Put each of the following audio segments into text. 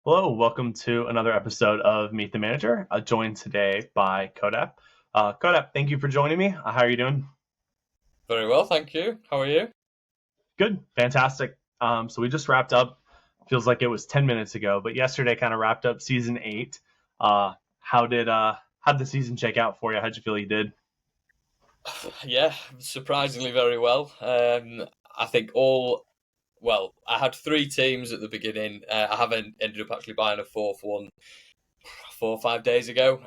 Hello, welcome to another episode of Meet the Manager. Joined today by Kodap. Kodap, thank you for joining me. How are you doing? Very well, thank you. How are you? Good, fantastic. So we just wrapped up. Feels like it was 10 minutes ago, but yesterday kind of wrapped up season 8. How did the season shake out for you? How'd you feel you did? Yeah, surprisingly very well. I think I had three teams at the beginning. I haven't ended up actually buying a fourth one 4 or 5 days ago.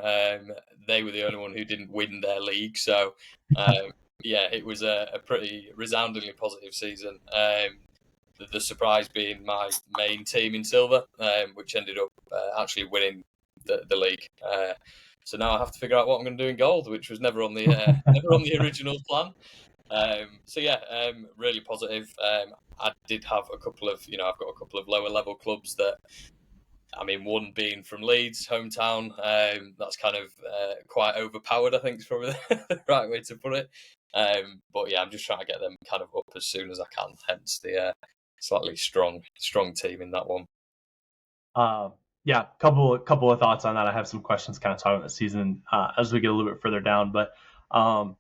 They were the only one who didn't win their league. So, um, yeah, it was a pretty resoundingly positive season. The surprise being my main team in silver, which ended up actually winning the league. So now I have to figure out what I'm going to do in gold, which was never on the never on the original plan. So yeah, really positive. I did have a couple of, I've got a couple of lower level clubs that, I mean, one being from Leeds, hometown. That's kind of quite overpowered, I think is probably the right way to put it. But yeah, I'm just trying to get them kind of up as soon as I can. Hence the slightly strong team in that one. Uh, yeah, couple of thoughts on that. I have some questions kind of talking about the season as we get a little bit further down, but um,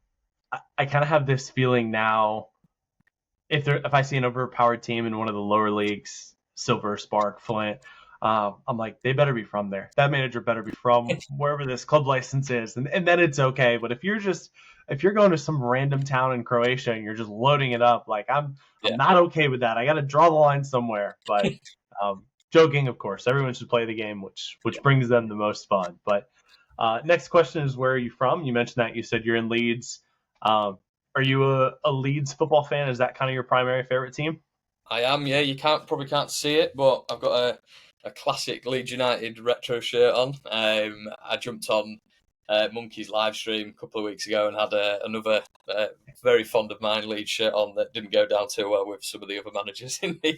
I kind of have this feeling now if I see an overpowered team in one of the lower leagues, Silver, Spark, Flint, I'm like, they better be from there. That manager better be from wherever this club license is, and then it's okay. But if you're going to some random town in Croatia and you're just loading it up, like I'm Yeah, not okay with that. I got to draw the line somewhere. But joking, of course, everyone should play the game, which yeah, brings them the most fun. But next question is, where are you from? You mentioned that you said you're in Leeds. Are you a Leeds football fan? Is that kind of your primary favorite team? I am. Yeah, you probably can't see it, but I've got a classic Leeds United retro shirt on. I jumped on Monkey's live stream a couple of weeks ago and had another very fond of mine Leeds shirt on that didn't go down too well with some of the other managers in the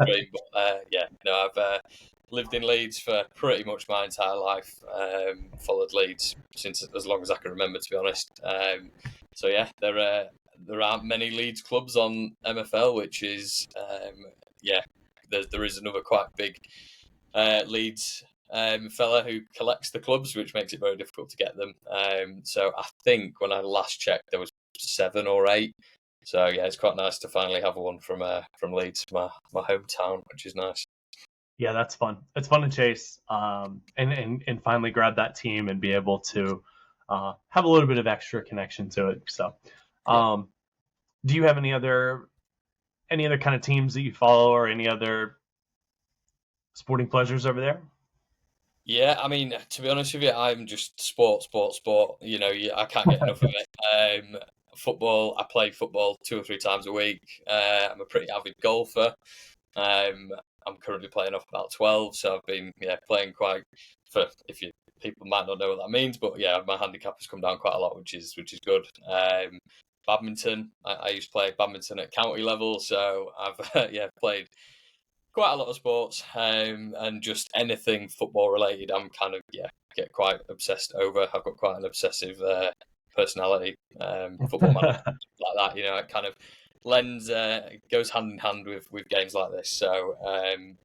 stream. But yeah, no, I've lived in Leeds for pretty much my entire life. Followed Leeds since as long as I can remember, to be honest. So yeah, there aren't many Leeds clubs on MFL, which is yeah, there is another quite big Leeds fella who collects the clubs, which makes it very difficult to get them. So I think when I last checked, there was 7 or 8. So yeah, it's quite nice to finally have one from Leeds, my hometown, which is nice. Yeah, that's fun. It's fun to chase, and finally grab that team and be able to have a little bit of extra connection to it. So, Yeah. um, do you have any other kind of teams that you follow, or any other sporting pleasures over there? Yeah, I mean, to be honest with you, I'm just sport, sport, sport. I can't get enough of it. Football, I play football 2 or 3 times a week. I'm a pretty avid golfer. Um, I'm currently playing off about 12, so I've been playing quite for if you people might not know what that means, but yeah, my handicap has come down quite a lot, which is good. Badminton, I used to play badminton at county level, so I've played quite a lot of sports, and just anything football related. I'm kind of get quite obsessed over. I've got quite an obsessive personality. Football manager like that, it kind of lends goes hand in hand with games like this. So,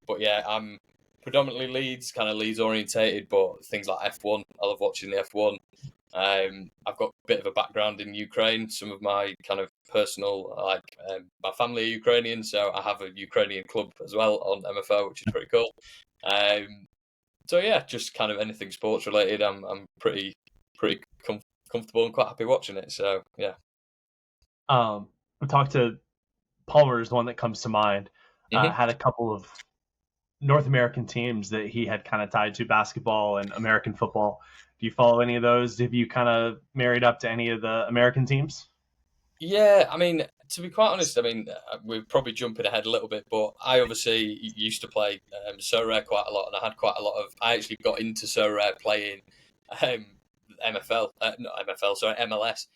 but yeah, I'm predominantly Leeds orientated, but things like F1, I love watching the F1. I've got a bit of a background in Ukraine. Some of my kind of personal, my family are Ukrainian, so I have a Ukrainian club as well on MFO, which is pretty cool. Um, so yeah, just kind of anything sports related. I'm pretty comfortable and quite happy watching it. So yeah. I talked to Palmer is the one that comes to mind. hmm Had a couple of North American teams that he had kind of tied to basketball and American football. Do you follow any of those? Have you kind of married up to any of the American teams? Yeah, I mean, to be quite honest, I mean, we're probably jumping ahead a little bit, but I obviously used to play SoRare quite a lot, and I had quite a lot of. I actually got into SoRare playing um, MFL, not MFL, sorry, MLS.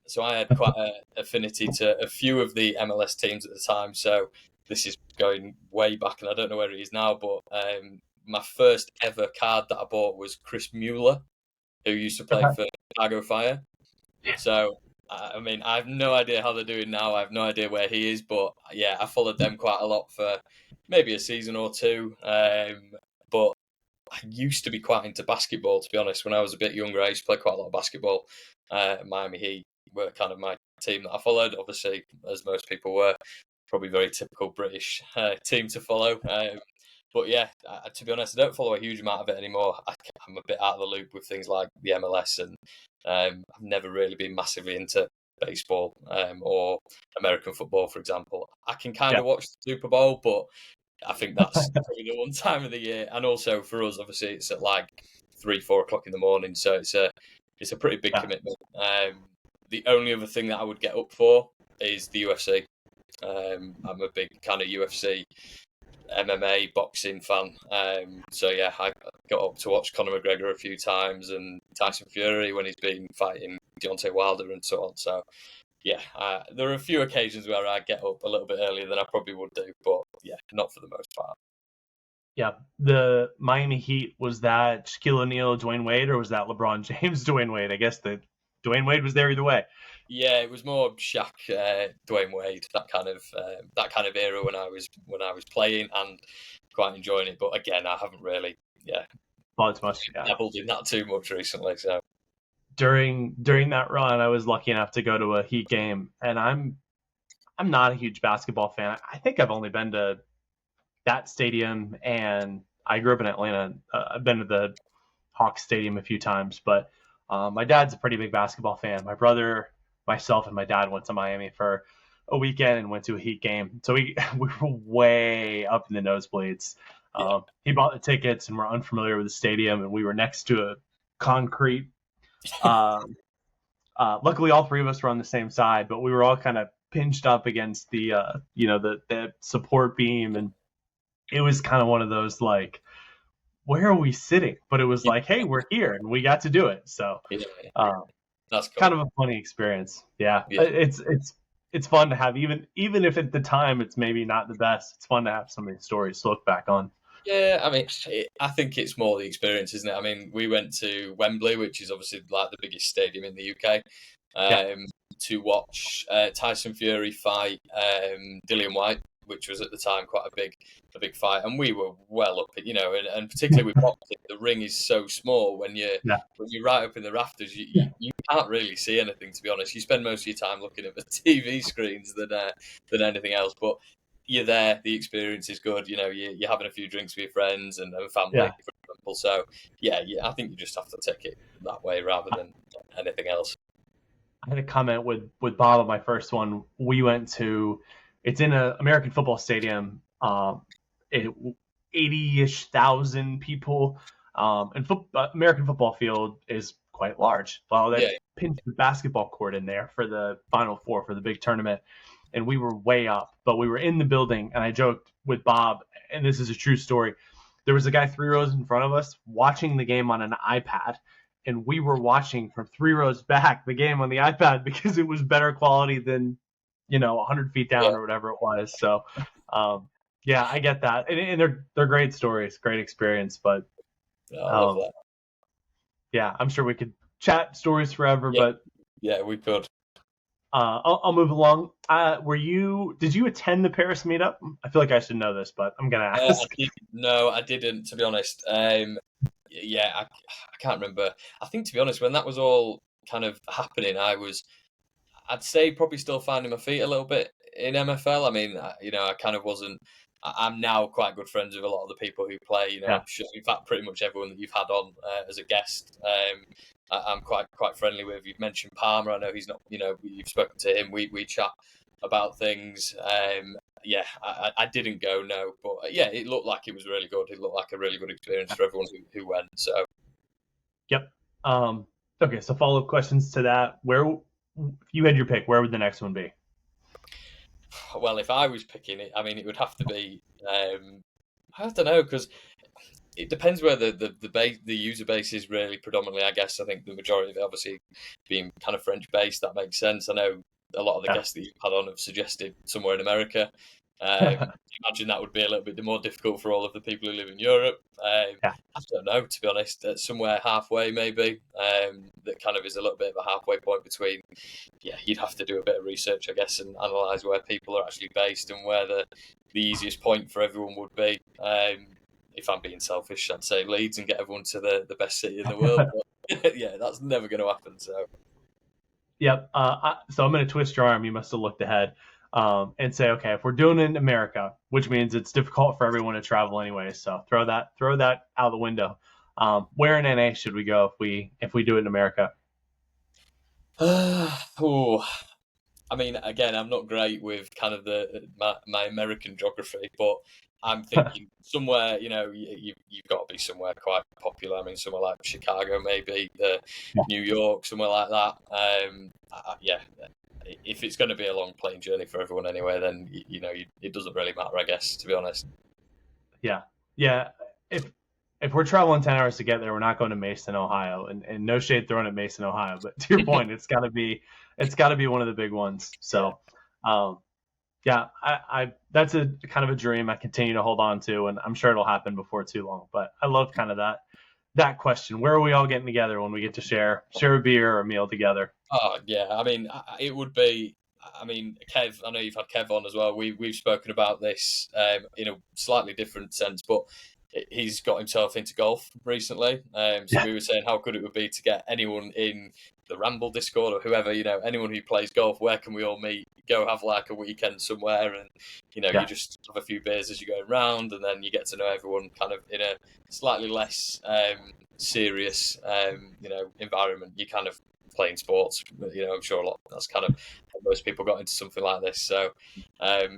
So I had quite an affinity to a few of the MLS teams at the time. So this is going way back, and I don't know where he is now, but my first ever card that I bought was Chris Mueller, who used to play Okay. for Chicago Fire. So, I mean, I have no idea how they're doing now. I have no idea where he is, but yeah, I followed them quite a lot for maybe a season or two. But I used to be quite into basketball, to be honest. When I was a bit younger, I used to play quite a lot of basketball. Miami Heat were kind of my team that I followed, obviously, as most people were. Probably very typical British team to follow. But yeah, to be honest, I don't follow a huge amount of it anymore. I'm a bit out of the loop with things like the MLS, and I've never really been massively into baseball or American football, for example. I can kind Yeah, of watch the Super Bowl, but I think that's probably the one time of the year. And also for us, obviously, it's at like 3, 4 o'clock in the morning, so it's a pretty big yeah, commitment. The only other thing that I would get up for is the UFC. I'm a big kind of UFC, MMA, boxing fan. So yeah, I got up to watch Conor McGregor a few times and Tyson Fury when he's been fighting Deontay Wilder and so on. So yeah, there are a few occasions where I get up a little bit earlier than I probably would do, but yeah, not for the most part. yeah. The Miami Heat, was that Shaquille O'Neal, Dwayne Wade, or was that LeBron James, Dwayne Wade? I guess the Dwayne Wade was there either way. Yeah, it was more Shaq, Dwayne Wade, that kind of era when I was playing and quite enjoying it. But again, I haven't really, yeah, Well, it's much, yeah. dabbled in that too much recently. So During that run, I was lucky enough to go to a Heat game, and I'm not a huge basketball fan. I think I've only been to that stadium, and I grew up in Atlanta. I've been to the Hawks Stadium a few times, but my dad's a pretty big basketball fan. My brother, myself, and my dad went to Miami for a weekend and went to a Heat game. So we we were way up in the nosebleeds. yeah, He bought the tickets, and we're unfamiliar with the stadium, and we were next to a concrete. Um, Luckily, all three of us were on the same side, but we were all kind of pinched up against the the support beam, and it was kind of one of those like, where are we sitting? But it was yeah, like, hey, we're here and we got to do it. So yeah, uh, that's kind cool. of a funny experience. Yeah, Yeah. it's fun to have, even if at the time it's maybe not the best. It's fun to have some of these stories to look back on. Yeah, I mean, I think it's more the experience, isn't it? I mean, we went to Wembley, which is obviously like the biggest stadium in the UK, Yeah, to watch Tyson Fury fight Dillian White, which was at the time quite a big fight, and we were well up, and particularly with boxing, the ring is so small yeah, when you're right up in the rafters, you can't really see anything. To be honest, you spend most of your time looking at the TV screens than anything else, but you're there, the experience is good. You're having a few drinks with your friends and family, yeah. for example. So, yeah, I think you just have to take it that way rather than anything else. I had a comment with Bob on my first one. We went to, it's in an American football stadium, 80-ish thousand people, and American football field is quite large. Well, they Yeah, pinned the basketball court in there for the Final Four for the big tournament, and we were way up, but we were in the building, and I joked with Bob, and this is a true story. There was a guy 3 rows in front of us watching the game on an iPad, and we were watching from 3 rows back the game on the iPad because it was better quality than 100 feet yeah, down or whatever it was. So, yeah, I get that, and they're great stories, great experience. But yeah, I love um, that. yeah, I'm sure we could chat stories forever. Yeah, But yeah, we could. I'll move along. Did you attend the Paris meetup? I feel like I should know this, but I'm gonna ask. No, I didn't, to be honest. Yeah, I can't remember. I think, to be honest, when that was all kind of happening, I'd say probably still finding my feet a little bit in MFL. I mean, I kind of wasn't. I'm now quite good friends with a lot of the people who play. Yeah, I'm sure, in fact, pretty much everyone that you've had on as a guest, I'm quite friendly with. You've mentioned Palmer. I know he's not. You've spoken to him. We chat about things. Yeah, I didn't go, no, but yeah, it looked like it was really good. It looked like a really good experience yeah. for everyone who went. So Yep. Okay, so follow up questions to that. Where, if you had your pick, where would the next one be? well, if I was picking it, I mean, it would have to be. I don't know because it depends where the user base is really predominantly. I guess I think the majority of it, obviously, being kind of French based, that makes sense. I know a lot of the Yeah, guests that you've had on have suggested somewhere in America. Imagine that would be a little bit more difficult for all of the people who live in Europe. Yeah. I don't know, to be honest. Somewhere halfway, maybe. That kind of is a little bit of a halfway point between. Yeah, you'd have to do a bit of research, I guess, and analyse where people are actually based and where the easiest point for everyone would be. If I'm being selfish, I'd say Leeds and get everyone to the best city in the world. But yeah, that's never going to happen. So Yep. So I'm going to twist your arm. You must have looked ahead and say, okay, if we're doing it in America, which means it's difficult for everyone to travel anyway, so throw that out the window. Where in NA should we go if we do it in America? oh, I mean, again, I'm not great with kind of my American geography, but I'm thinking somewhere, you've got to be somewhere quite popular. I mean, somewhere like Chicago, maybe New York, somewhere like that. Yeah, if it's going to be a long plane journey for everyone anyway, then it doesn't really matter, I guess, to be honest. Yeah, yeah. If we're traveling 10 hours to get there, we're not going to Mason, Ohio, and no shade thrown at Mason, Ohio. But to your point, it's got to be one of the big ones. Yeah. So, yeah, I that's a kind of a dream I continue to hold on to, and I'm sure it'll happen before too long. But I love kind of that question. Where are we all getting together when we get to share a beer or a meal together? Oh yeah, I mean, it would be. I mean, Kev, I know you've had Kev on as well. We've spoken about this in a slightly different sense, but he's got himself into golf recently. So Yeah, we were saying how good it would be to get anyone in the Ramble Discord or whoever, anyone who plays golf. Where can we all meet? Go have like a weekend somewhere, and you yeah, just have a few beers as you go around, and then you get to know everyone kind of in a slightly less serious, environment. You kind of playing sports. I'm sure that's kind of how most people got into something like this. So,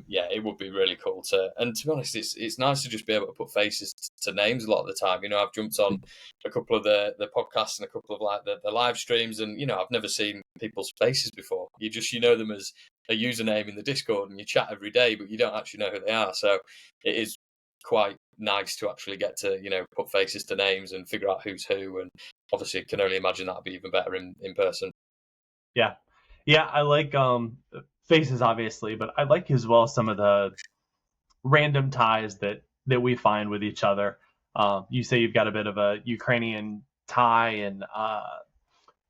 yeah, it would be really cool and to be honest, it's nice to just be able to put faces to names a lot of the time. I've jumped on a couple of the podcasts and a couple of like the live streams, and I've never seen people's faces before. You know them as a username in the Discord, and you chat every day, but you don't actually know who they are. So, it is quite nice to actually get to put faces to names and figure out who's who, and obviously can only imagine that'd be even better in person. yeah, yeah. I like faces obviously, but I like as well some of the random ties that we find with each other. You say you've got a bit of a Ukrainian tie, and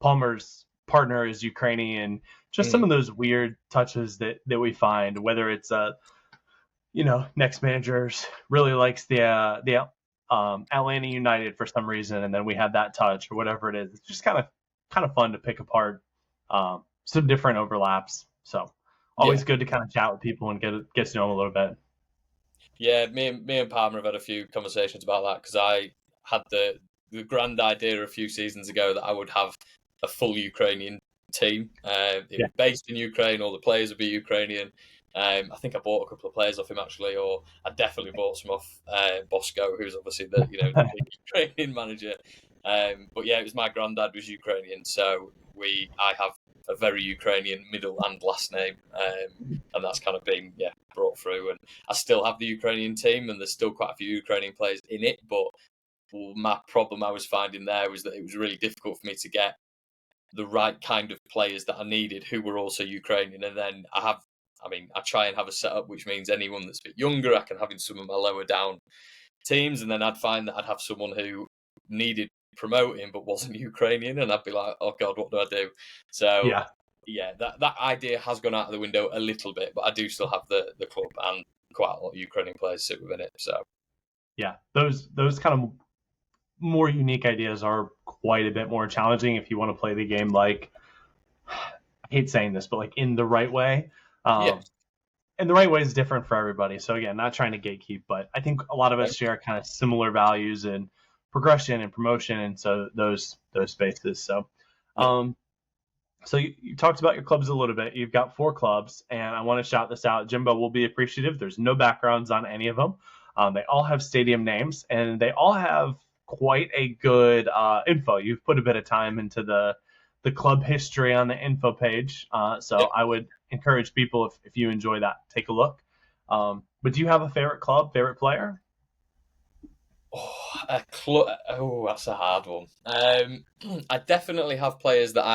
Palmer's partner is Ukrainian. Just some Mm, of those weird touches that we find, whether it's next managers really likes the Atlanta United for some reason, and then we have that touch or whatever it is. It's just kind of fun to pick apart some different overlaps. So yeah, always good to kind of chat with people and get to know them a little bit. yeah. Me and Palmer have had a few conversations about that because I had the grand idea a few seasons ago that I would have a full Ukrainian team. It Yeah, was based in Ukraine. All the players would be Ukrainian. I think I bought a couple of players off him actually, or I definitely bought some off Bosco, who's obviously the Ukrainian manager. But yeah, it was my granddad was Ukrainian, so I have a very Ukrainian middle and last name, and that's kind of been brought through. And I still have the Ukrainian team, and there's still quite a few Ukrainian players in it. But my problem I was finding there was that it was really difficult for me to get the right kind of players that I needed who were also Ukrainian. And then I try and have a setup which means anyone that's a bit younger, I can have in some of my lower down teams. And then I'd find that I'd have someone who needed promoting but wasn't Ukrainian, and I'd be like, oh God, what do I do? So, yeah, yeah, that idea has gone out of the window a little bit, but I do still have the club and quite a lot of Ukrainian players sit within it. So, yeah. Those kind of more unique ideas are quite a bit more challenging if you want to play the game like, I hate saying this, but like in the right way. yeah. And the right way is different for everybody. So again, not trying to gatekeep, but I think a lot of us share kind of similar values in progression and promotion, and so those spaces. So, Yeah. um, so you talked about your clubs a little bit. You've got 4 clubs, and I want to shout this out. Jimbo will be appreciative. There's no backgrounds on any of them. They all have stadium names, and they all have quite a good info. You've put a bit of time into the club history on the info page, so Yeah. I would encourage people if you enjoy that, take a look. But do you have a favorite club, favorite player? That's a hard one. I definitely have players that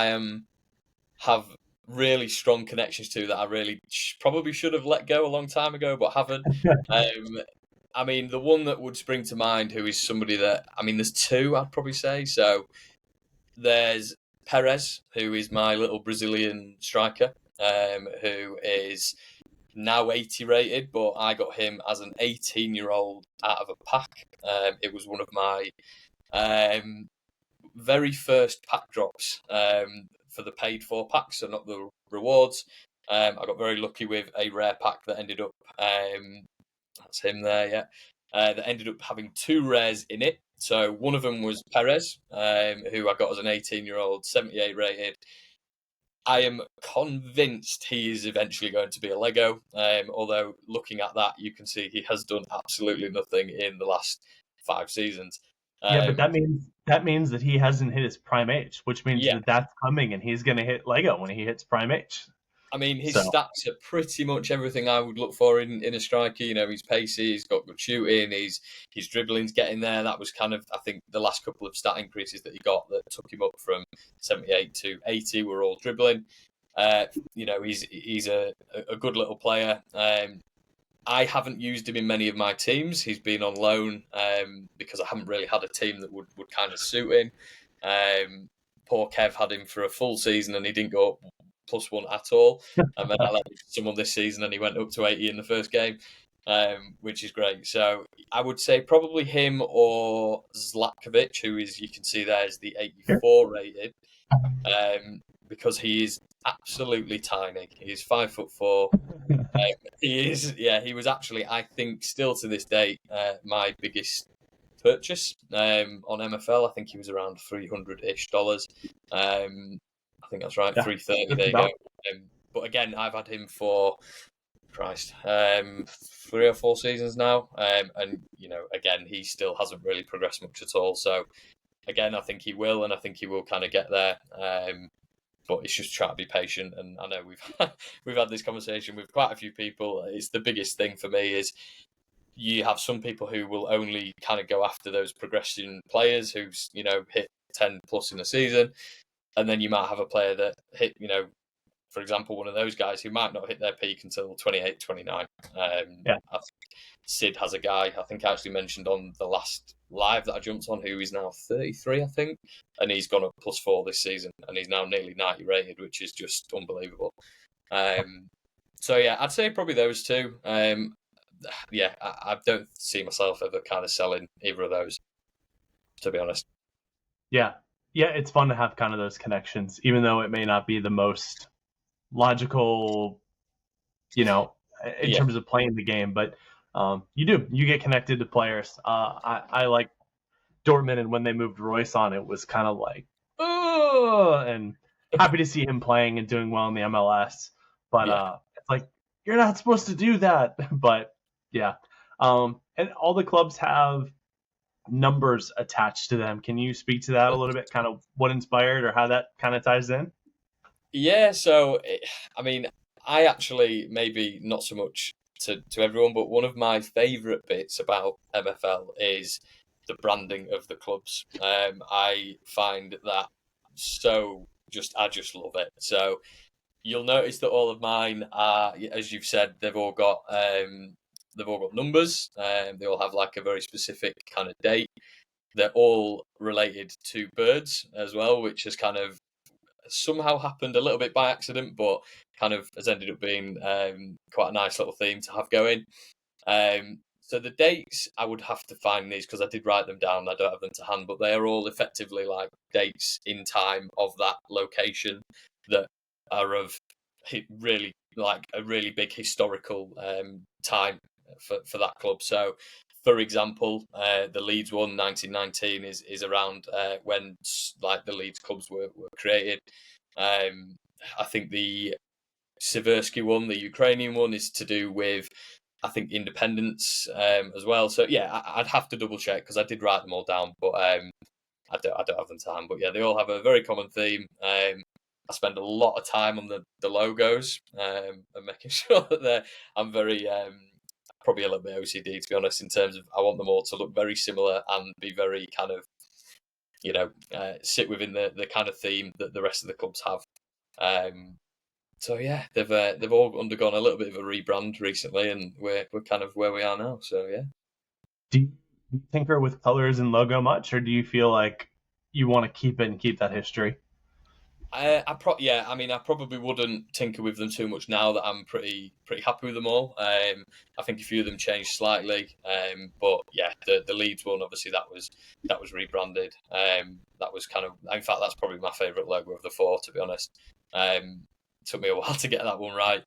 have really strong connections to that I really probably should have let go a long time ago, but haven't. I mean, the one that would spring to mind, who is somebody that, I mean, there's two I'd probably say. So there's Perez, who is my little Brazilian striker, who is now 80 rated, but I got him as an 18-year-old out of a pack. It was one of my um, very first pack drops for the paid for packs, so not the rewards. I got very lucky with a rare pack that ended up, that's him there, yeah, that ended up having two rares in it. So one of them was Perez, who I got as an 18-year-old, 78 rated. I am convinced he is eventually going to be a Lego. Although looking at that, you can see he has done absolutely nothing in the last 5 seasons. Yeah, but Um, that means that he hasn't hit his prime age, which means yeah, that that's coming, and he's going to hit Lego when he hits prime age. I mean, his So stats are pretty much everything I would look for in a striker. You know, he's pacey, he's got good shooting, his dribbling's getting there. That was kind of, I think, the last couple of stat increases that he got that took him up from 78 to 80 were all dribbling. You know, he's a good little player. I haven't used him in many of my teams. He's been on loan because I haven't really had a team that would kind of suit him. Poor Kev had him for a full season and he didn't go up +1 at all. And then I let him someone this season and he went up to 80 in the first game, which is great. So I would say probably him or Zlatkovic, who is, you can see there, is the 84 rated, because he is absolutely tiny. He's 5'4". He is, yeah. He was actually, I think, still to this day, my biggest purchase on MFL. I think he was around $300-ish. I think that's right, yeah, 330. just There you go. about. But again, I've had him for Christ, 3 or 4 seasons now, and you know, again, he still hasn't really progressed much at all. So again, I think he will, and I think he will kind of get there. But it's just trying to be patient. And I know we've had this conversation with quite a few people. It's the biggest thing for me is you have some people who will only kind of go after those progression players who's, you know, hit 10 plus in a season, and then you might have a player that hit, you know, for example, one of those guys who might not hit their peak until 28, 29. I Yeah, think Sid has a guy, I think I actually mentioned on the last live that I jumped on, who is now 33, I think, and he's gone up +4 this season, and he's now nearly 90 rated, which is just unbelievable. So yeah, I'd say probably those two. Yeah, I don't see myself ever kind of selling either of those, to be honest. yeah, yeah. It's fun to have kind of those connections, even though it may not be the most logical, you know, in Yeah, terms of playing the game. But you get connected to players. I like Dortmund, and when they moved Royce on, it was kind of like, oh, and happy to see him playing and doing well in the MLS. But yeah. it's like you're not supposed to do that. But yeah, and all the clubs have numbers attached to them. Can you speak to that a little bit? Kind of what inspired or how that kind of ties in? Yeah, so I mean, I actually maybe not so much to everyone, but one of my favourite bits about MFL is the branding of the clubs. I find that so just I just love it. So you'll notice that all of mine are, as you've said, they've all got numbers. They all have like a very specific kind of date. They're all related to birds as well, which has kind of somehow happened a little bit by accident, but kind of has ended up being quite a nice little theme to have going. So the dates, I would have to find these because I did write them down. I don't have them to hand, but they are all effectively like dates in time of that location that are of really like a really big historical time for that club. So, for example, the Leeds one, 1919, is around when like the Leeds clubs were created. I think the Siversky one, the Ukrainian one, is to do with, I think, independence as well. So yeah, I'd have to double check because I did write them all down, but I don't have them to hand. But yeah, they all have a very common theme. I spend a lot of time on the logos and making sure that they're. I'm very probably a little bit OCD, to be honest, in terms of I want them all to look very similar and be very kind of, you know, sit within the kind of theme that the rest of the clubs have. Um, So yeah, they've all undergone a little bit of a rebrand recently, and we're kind of where we are now. So yeah. Do you tinker with colors and logo much, or do you feel like you want to keep it and keep that history? Yeah, I mean, I probably wouldn't tinker with them too much now that I'm pretty happy with them all. I think a few of them changed slightly, but yeah, the Leeds one obviously that was rebranded. That was kind of, in fact, that's probably my favourite logo of the four, to be honest. Took me a while to get that one right.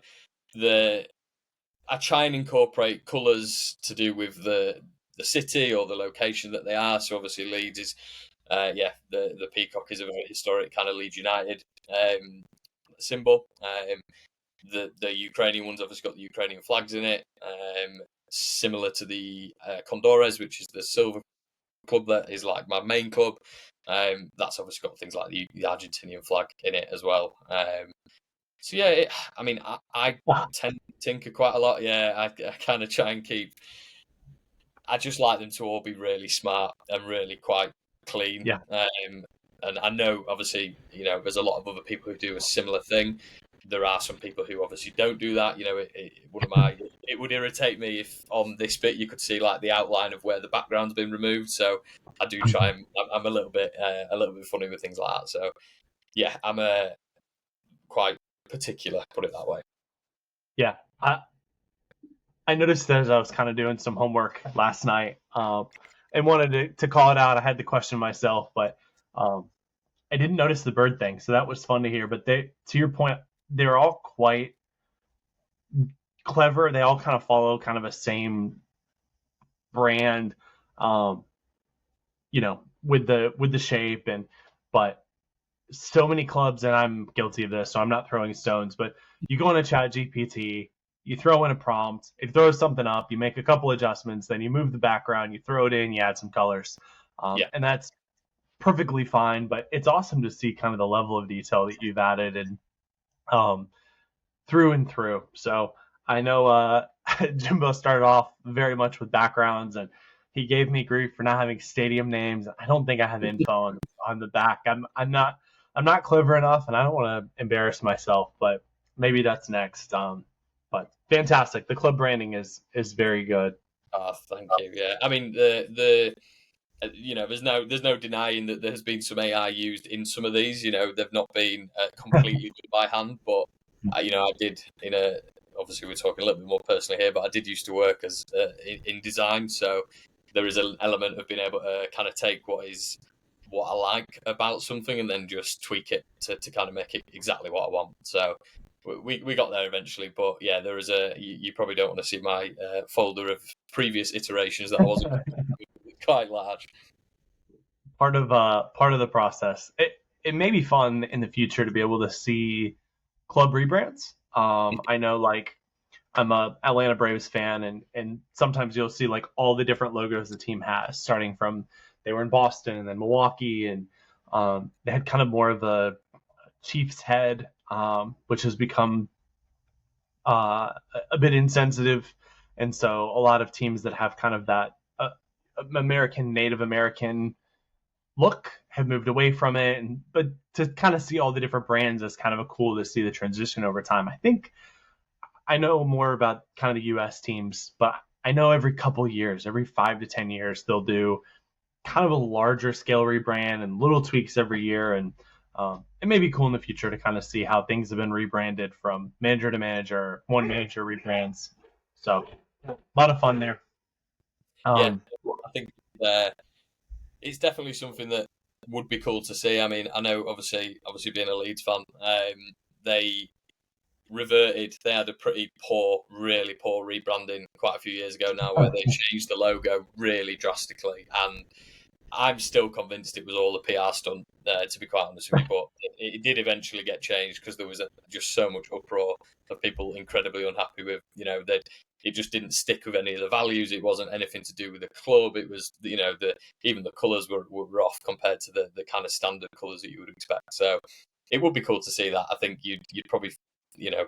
The I try and incorporate colours to do with the city or the location that they are. So obviously Leeds is yeah, the peacock is a very historic kind of Leeds United symbol. The Ukrainian one's obviously got the Ukrainian flags in it, similar to the Condores, which is the silver club that is like my main club. That's obviously got things like the Argentinian flag in it as well. So yeah, I mean, I Wow. tend to tinker quite a lot. Yeah, I kind of try and keep. I just like them to all be really smart and really quite clean. Yeah. And I know, obviously, there's a lot of other people who do a similar thing. There are some people who obviously don't do that. It would irritate me if on this bit you could see like the outline of where the background's been removed. So I do try and I'm a little bit funny with things like that. So yeah, I'm quite particular, put it that way. Yeah. I noticed that as I was kind of doing some homework last night, and wanted to call it out. I had to question myself, but um, I didn't notice the bird thing, so that was fun to hear. But to your point, they're all quite clever. They all kind of follow kind of a same brand, um, with the shape but so many clubs, and I'm guilty of this, so I'm not throwing stones, but you go into Chat GPT, you throw in a prompt, it throws something up, you make a couple adjustments, then you move the background, you throw it in, you add some colors. Yeah, And that's perfectly fine, but it's awesome to see kind of the level of detail that you've added and um, through and through. So I know Jimbo started off very much with backgrounds, and he gave me grief for not having stadium names. I don't think I have info on the back. I'm not clever enough, and I don't want to embarrass myself, but maybe that's next. But fantastic. The club branding is very good. thank you. Yeah, I mean there's no denying that there has been some AI used in some of these. They've not been completely done by hand, but I did obviously we're talking a little bit more personally here, but I did used to work as in design, so there is an element of being able to kind of take what I like about something and then just tweak it to kind of make it exactly what I want. So we got there eventually, but yeah, there is you probably don't want to see my folder of previous iterations that I wasn't quite large. Part of the process. It may be fun in the future to be able to see club rebrands. I know, like, I'm a Atlanta Braves fan, and sometimes you'll see like all the different logos the team has, starting from they were in Boston and then Milwaukee, and they had kind of more of a Chiefs head, which has become a bit insensitive, and so a lot of teams that have kind of that American Native American look have moved away from it, but to kind of see all the different brands is kind of a cool to see the transition over time. I think I know more about kind of the U.S. teams, but I know every couple years, every 5 to 10 years, they'll do kind of a larger scale rebrand and little tweaks every year. And it may be cool in the future to kind of see how things have been rebranded from manager to manager, one manager rebrands. So a lot of fun there. Yeah, Um, I think uh, it's definitely something that would be cool to see. I mean, I know obviously being a Leeds fan, they reverted. They had a pretty poor, really poor rebranding quite a few years ago now, where they changed the logo really drastically, and I'm still convinced it was all a PR stunt, to be quite honest with you. But it did eventually get changed because there was just so much uproar of people incredibly unhappy with, that it just didn't stick with any of the values. It wasn't anything to do with the club. It was, even the colours were off compared to the kind of standard colours that you would expect. So it would be cool to see that. I think you'd probably, I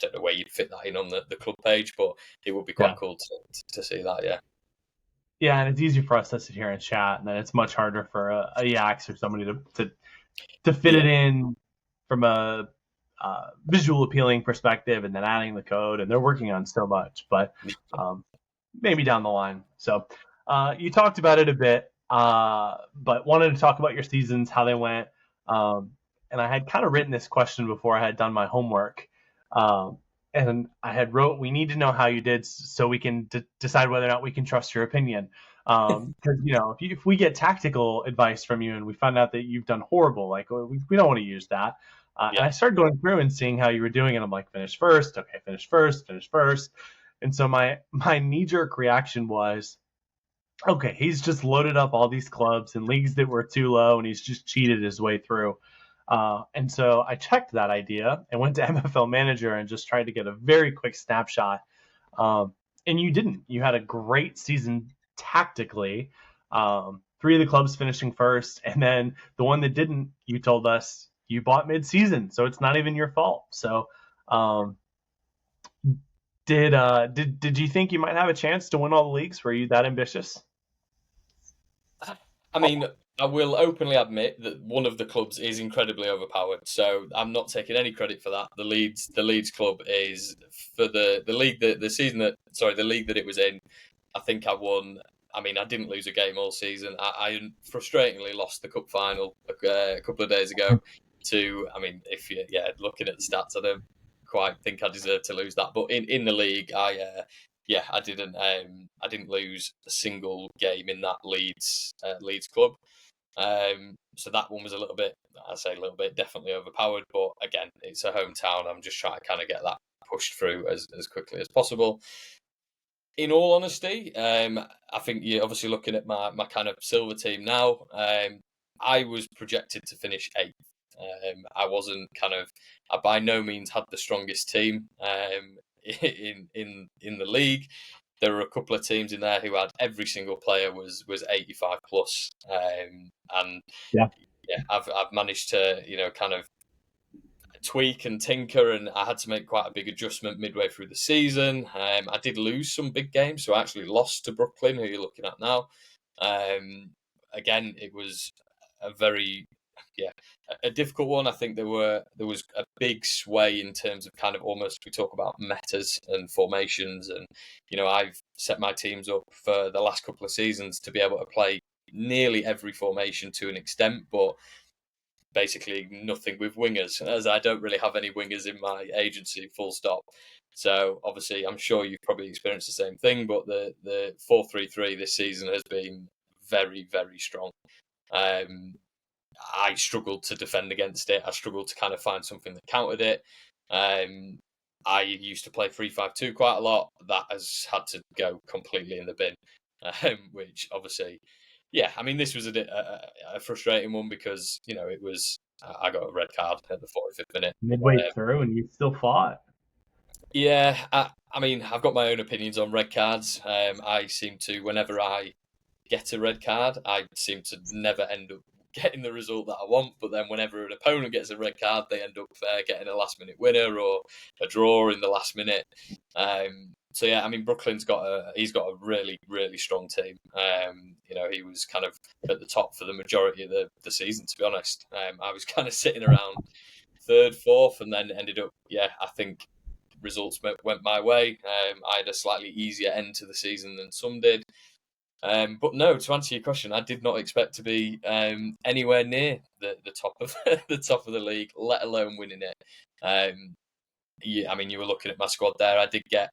don't know where you'd fit that in on the club page, but it would be yeah. quite cool to see that. Yeah. Yeah, and it's easy for us to sit here and chat, and then it's much harder for a Yax or somebody to fit Yeah. it in from a visual appealing perspective, and then adding the code, and they're working on so much, but maybe down the line. So you talked about it a bit, but wanted to talk about your seasons, how they went. And I had kind of written this question before I had done my homework. Um, and I had wrote, we need to know how you did so we can decide whether or not we can trust your opinion. Because, if we get tactical advice from you and we find out that you've done horrible, like we don't want to use that. And I started going through and seeing how you were doing, and I'm like, finish first, okay, finish first, finish first. And so my knee jerk reaction was, okay, he's just loaded up all these clubs in leagues that were too low, and he's just cheated his way through. And so I checked that idea and went to MFL Manager and just tried to get a very quick snapshot. And you didn't. You had a great season tactically. Three of the clubs finishing first, and then the one that didn't, you told us you bought mid-season, so it's not even your fault. So, did you think you might have a chance to win all the leagues? Were you that ambitious? I mean, I will openly admit that one of the clubs is incredibly overpowered, so I'm not taking any credit for that. The Leeds club is for the league the season that the league that it was in. I think I won. I mean, I didn't lose a game all season. I frustratingly lost the cup final a couple of days ago. I mean, if you looking at the stats, I don't quite think I deserve to lose that. But in the league, I didn't lose a single game in that Leeds club. So that one was a little bit, definitely overpowered. But again, it's a hometown. I'm just trying to kind of get that pushed through as quickly as possible. In all honesty, I think you're obviously looking at my kind of silver team now. I was projected to finish 8th. I wasn't I by no means had the strongest team in the league. There were a couple of teams in there who had every single player was 85 plus, and I've managed to kind of tweak and tinker, and I had to make quite a big adjustment midway through the season. I did lose some big games, so I actually lost to Brooklyn, who you're looking at now. Again, it was a very a difficult one. I think there was a big sway in terms of kind of almost, we talk about metas and formations, and I've set my teams up for the last couple of seasons to be able to play nearly every formation to an extent, but basically nothing with wingers, as I don't really have any wingers in my agency, full stop. So obviously, I'm sure you've probably experienced the same thing, but the 4-3-3 this season has been very, very strong. I struggled to defend against it. I struggled to kind of find something that countered it. I used to play 3-5-2 quite a lot. That has had to go completely in the bin, which obviously, I mean, this was a frustrating one because, it was, I got a red card at the 45th minute. Midway through, and you still fought. Yeah, I mean, I've got my own opinions on red cards. I seem to, whenever I get a red card, I seem to never end up getting the result that I want. But then whenever an opponent gets a red card, they end up getting a last minute winner or a draw in the last minute. So I mean, Brooklyn's got a really, really strong team. He was kind of at the top for the majority of the season, to be honest. I was kind of sitting around 3rd, 4th, and then ended up, I think results went my way. I had a slightly easier end to the season than some did. But no, to answer your question, I did not expect to be anywhere near the top of the top of the league, let alone winning it. I mean, you were looking at my squad there. I did get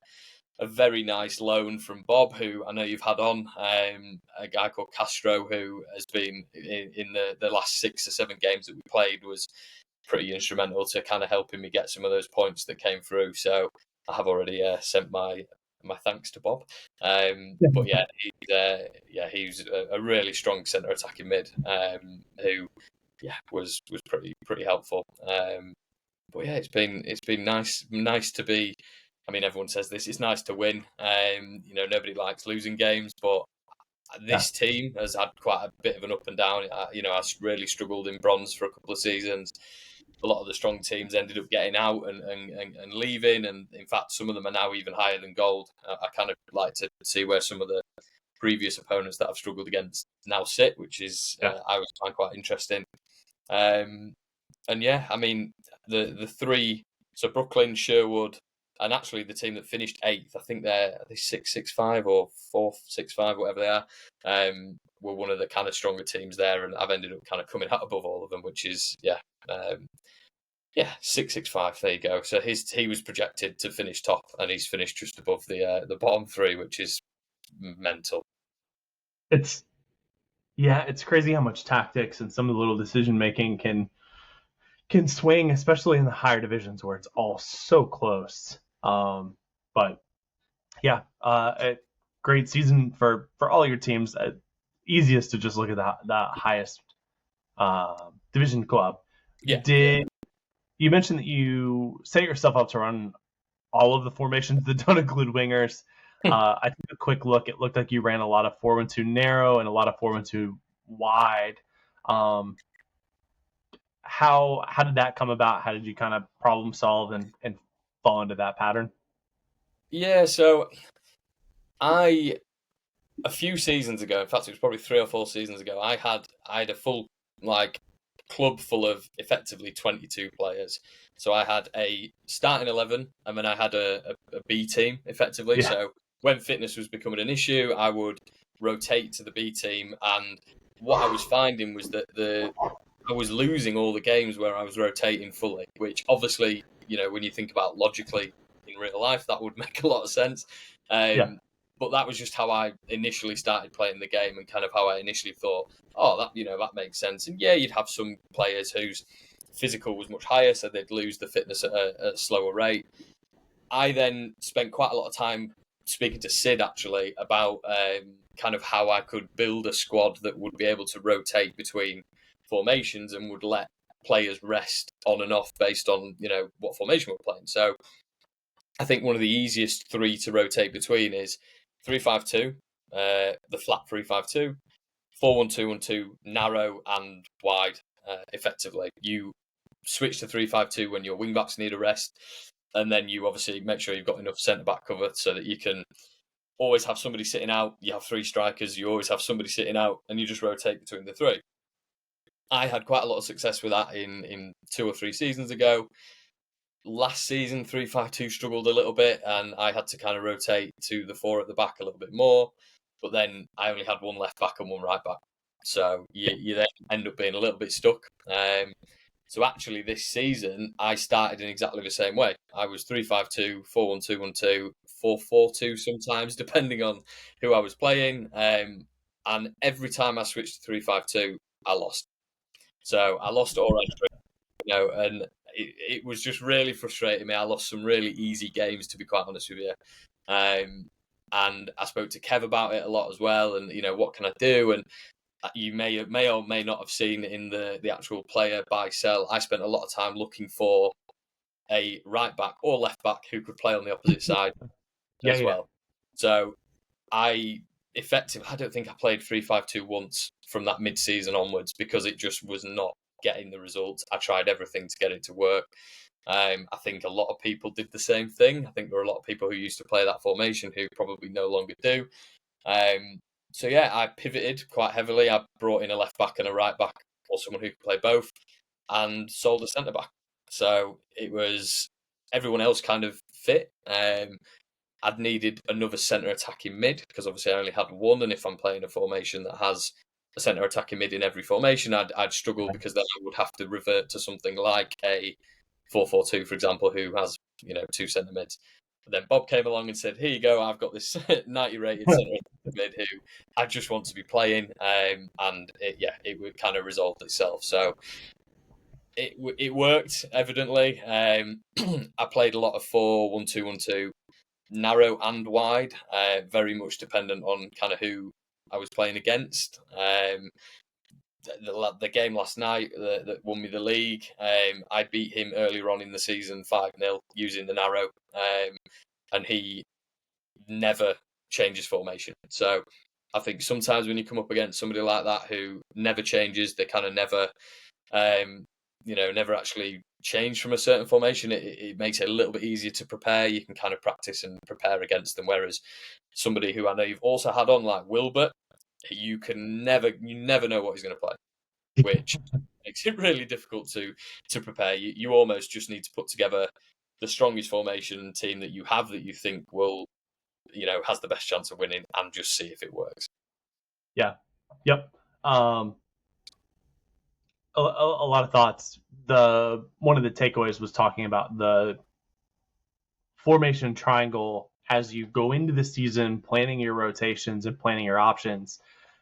a very nice loan from Bob, who I know you've had on, a guy called Castro, who has been in the last 6 or 7 games that we played, was pretty instrumental to kind of helping me get some of those points that came through. So I have already sent my thanks to Bob. But he's a really strong centre attacking mid, who was pretty helpful. But it's been nice to be. I mean, everyone says this. It's nice to win. Nobody likes losing games, but this team has had quite a bit of an up and down. I really struggled in bronze for a couple of seasons. A lot of the strong teams ended up getting out and leaving, and in fact, some of them are now even higher than gold. I kind of like to see where some of the previous opponents that I've struggled against now sit, which is I would find quite interesting. I mean, the three, so Brooklyn, Sherwood, and actually the team that finished eighth, I think they're 6-6-5 or 4-6-5, whatever they are, were one of the kind of stronger teams there, and I've ended up kind of coming out above all of them, which is um, 6-6-5. There you go. So he was projected to finish top, and he's finished just above the bottom three, which is mental. It's it's crazy how much tactics and some of the little decision making can swing, especially in the higher divisions where it's all so close. But yeah, a great season for all your teams. Easiest to just look at the highest division club. Did you mentioned that you set yourself up to run all of the formations that don't include wingers? I took a quick look. It looked like you ran a lot of 4-1-2 narrow and a lot of 4-1-2 wide. How did that come about? How did you kind of problem solve and fall into that pattern? Yeah, so a few seasons ago, in fact, it was probably 3 or 4 seasons ago, I had a full like club full of effectively 22 players. So I had a starting 11, and then I had a B team effectively. Yeah, So when fitness was becoming an issue, I would rotate to the B team, and what I was finding was that I was losing all the games where I was rotating fully, which obviously, when you think about logically in real life, that would make a lot of sense. yeah, But that was just how I initially started playing the game, and kind of how I initially thought, oh, that makes sense. And yeah, you'd have some players whose physical was much higher, so they'd lose the fitness at a slower rate. I then spent quite a lot of time speaking to Sid actually about kind of how I could build a squad that would be able to rotate between formations and would let players rest on and off based on what formation we're playing. So I think one of the easiest three to rotate between is 3-5-2, the flat 3-5-2, 4-1-2-1-2, narrow and wide. Effectively, you switch to 3-5-2 when your wing backs need a rest, and then you obviously make sure you've got enough centre back cover so that you can always have somebody sitting out. You have three strikers, you always have somebody sitting out, and you just rotate between the three. I had quite a lot of success with that in 2 or 3 seasons ago. Last season, 3-5-2 struggled a little bit, and I had to kind of rotate to the four at the back a little bit more. But then I only had one left back and one right back, so you then end up being a little bit stuck. So actually, this season I started in exactly the same way. I was 3-5-2, 4-1-2-1-2, 4-4-2 sometimes, depending on who I was playing. And every time I switched to 3-5-2, I lost. So I lost already, and it was just really frustrating me. I lost some really easy games, to be quite honest with you. And I spoke to Kev about it a lot as well. And what can I do? And you may or may not have seen in the actual player buy sell. I spent a lot of time looking for a right back or left back who could play on the opposite side yeah, as yeah. well. So I don't think I played 3-5-2 once from that mid season onwards because it just was not getting the results. I tried everything to get it to work. I think a lot of people did the same thing. I think there are a lot of people who used to play that formation who probably no longer do. So yeah, I pivoted quite heavily. I brought in a left back and a right back, or someone who could play both, and sold a centre back. So it was everyone else kind of fit. I'd needed another centre attacking mid because obviously I only had one, and if I'm playing a formation that has a centre attacking mid in every formation, I'd struggle because then I would have to revert to something like a 4-4-2, for example, who has two centre mids. But then Bob came along and said, "Here you go, I've got this 90 rated centre mid who I just want to be playing," and it would kind of resolved itself. So it worked evidently. I played a lot of 4-1-2-1-2. Narrow and wide, very much dependent on kind of who I was playing against. The game last night that won me the league, I beat him earlier on in the season 5-0 using the narrow, and he never changes formation. So I think sometimes when you come up against somebody like that who never changes, they kind of never never actually change from a certain formation, it makes it a little bit easier to prepare. You can kind of practice and prepare against them. Whereas somebody who I know you've also had on, like Wilbert, you never know what he's going to play, which makes it really difficult to prepare. You almost just need to put together the strongest formation and team that you have that you think will, has the best chance of winning, and just see if it works. Yeah. Yep. A lot of thoughts. One of the takeaways was talking about the formation triangle as you go into the season, planning your rotations and planning your options,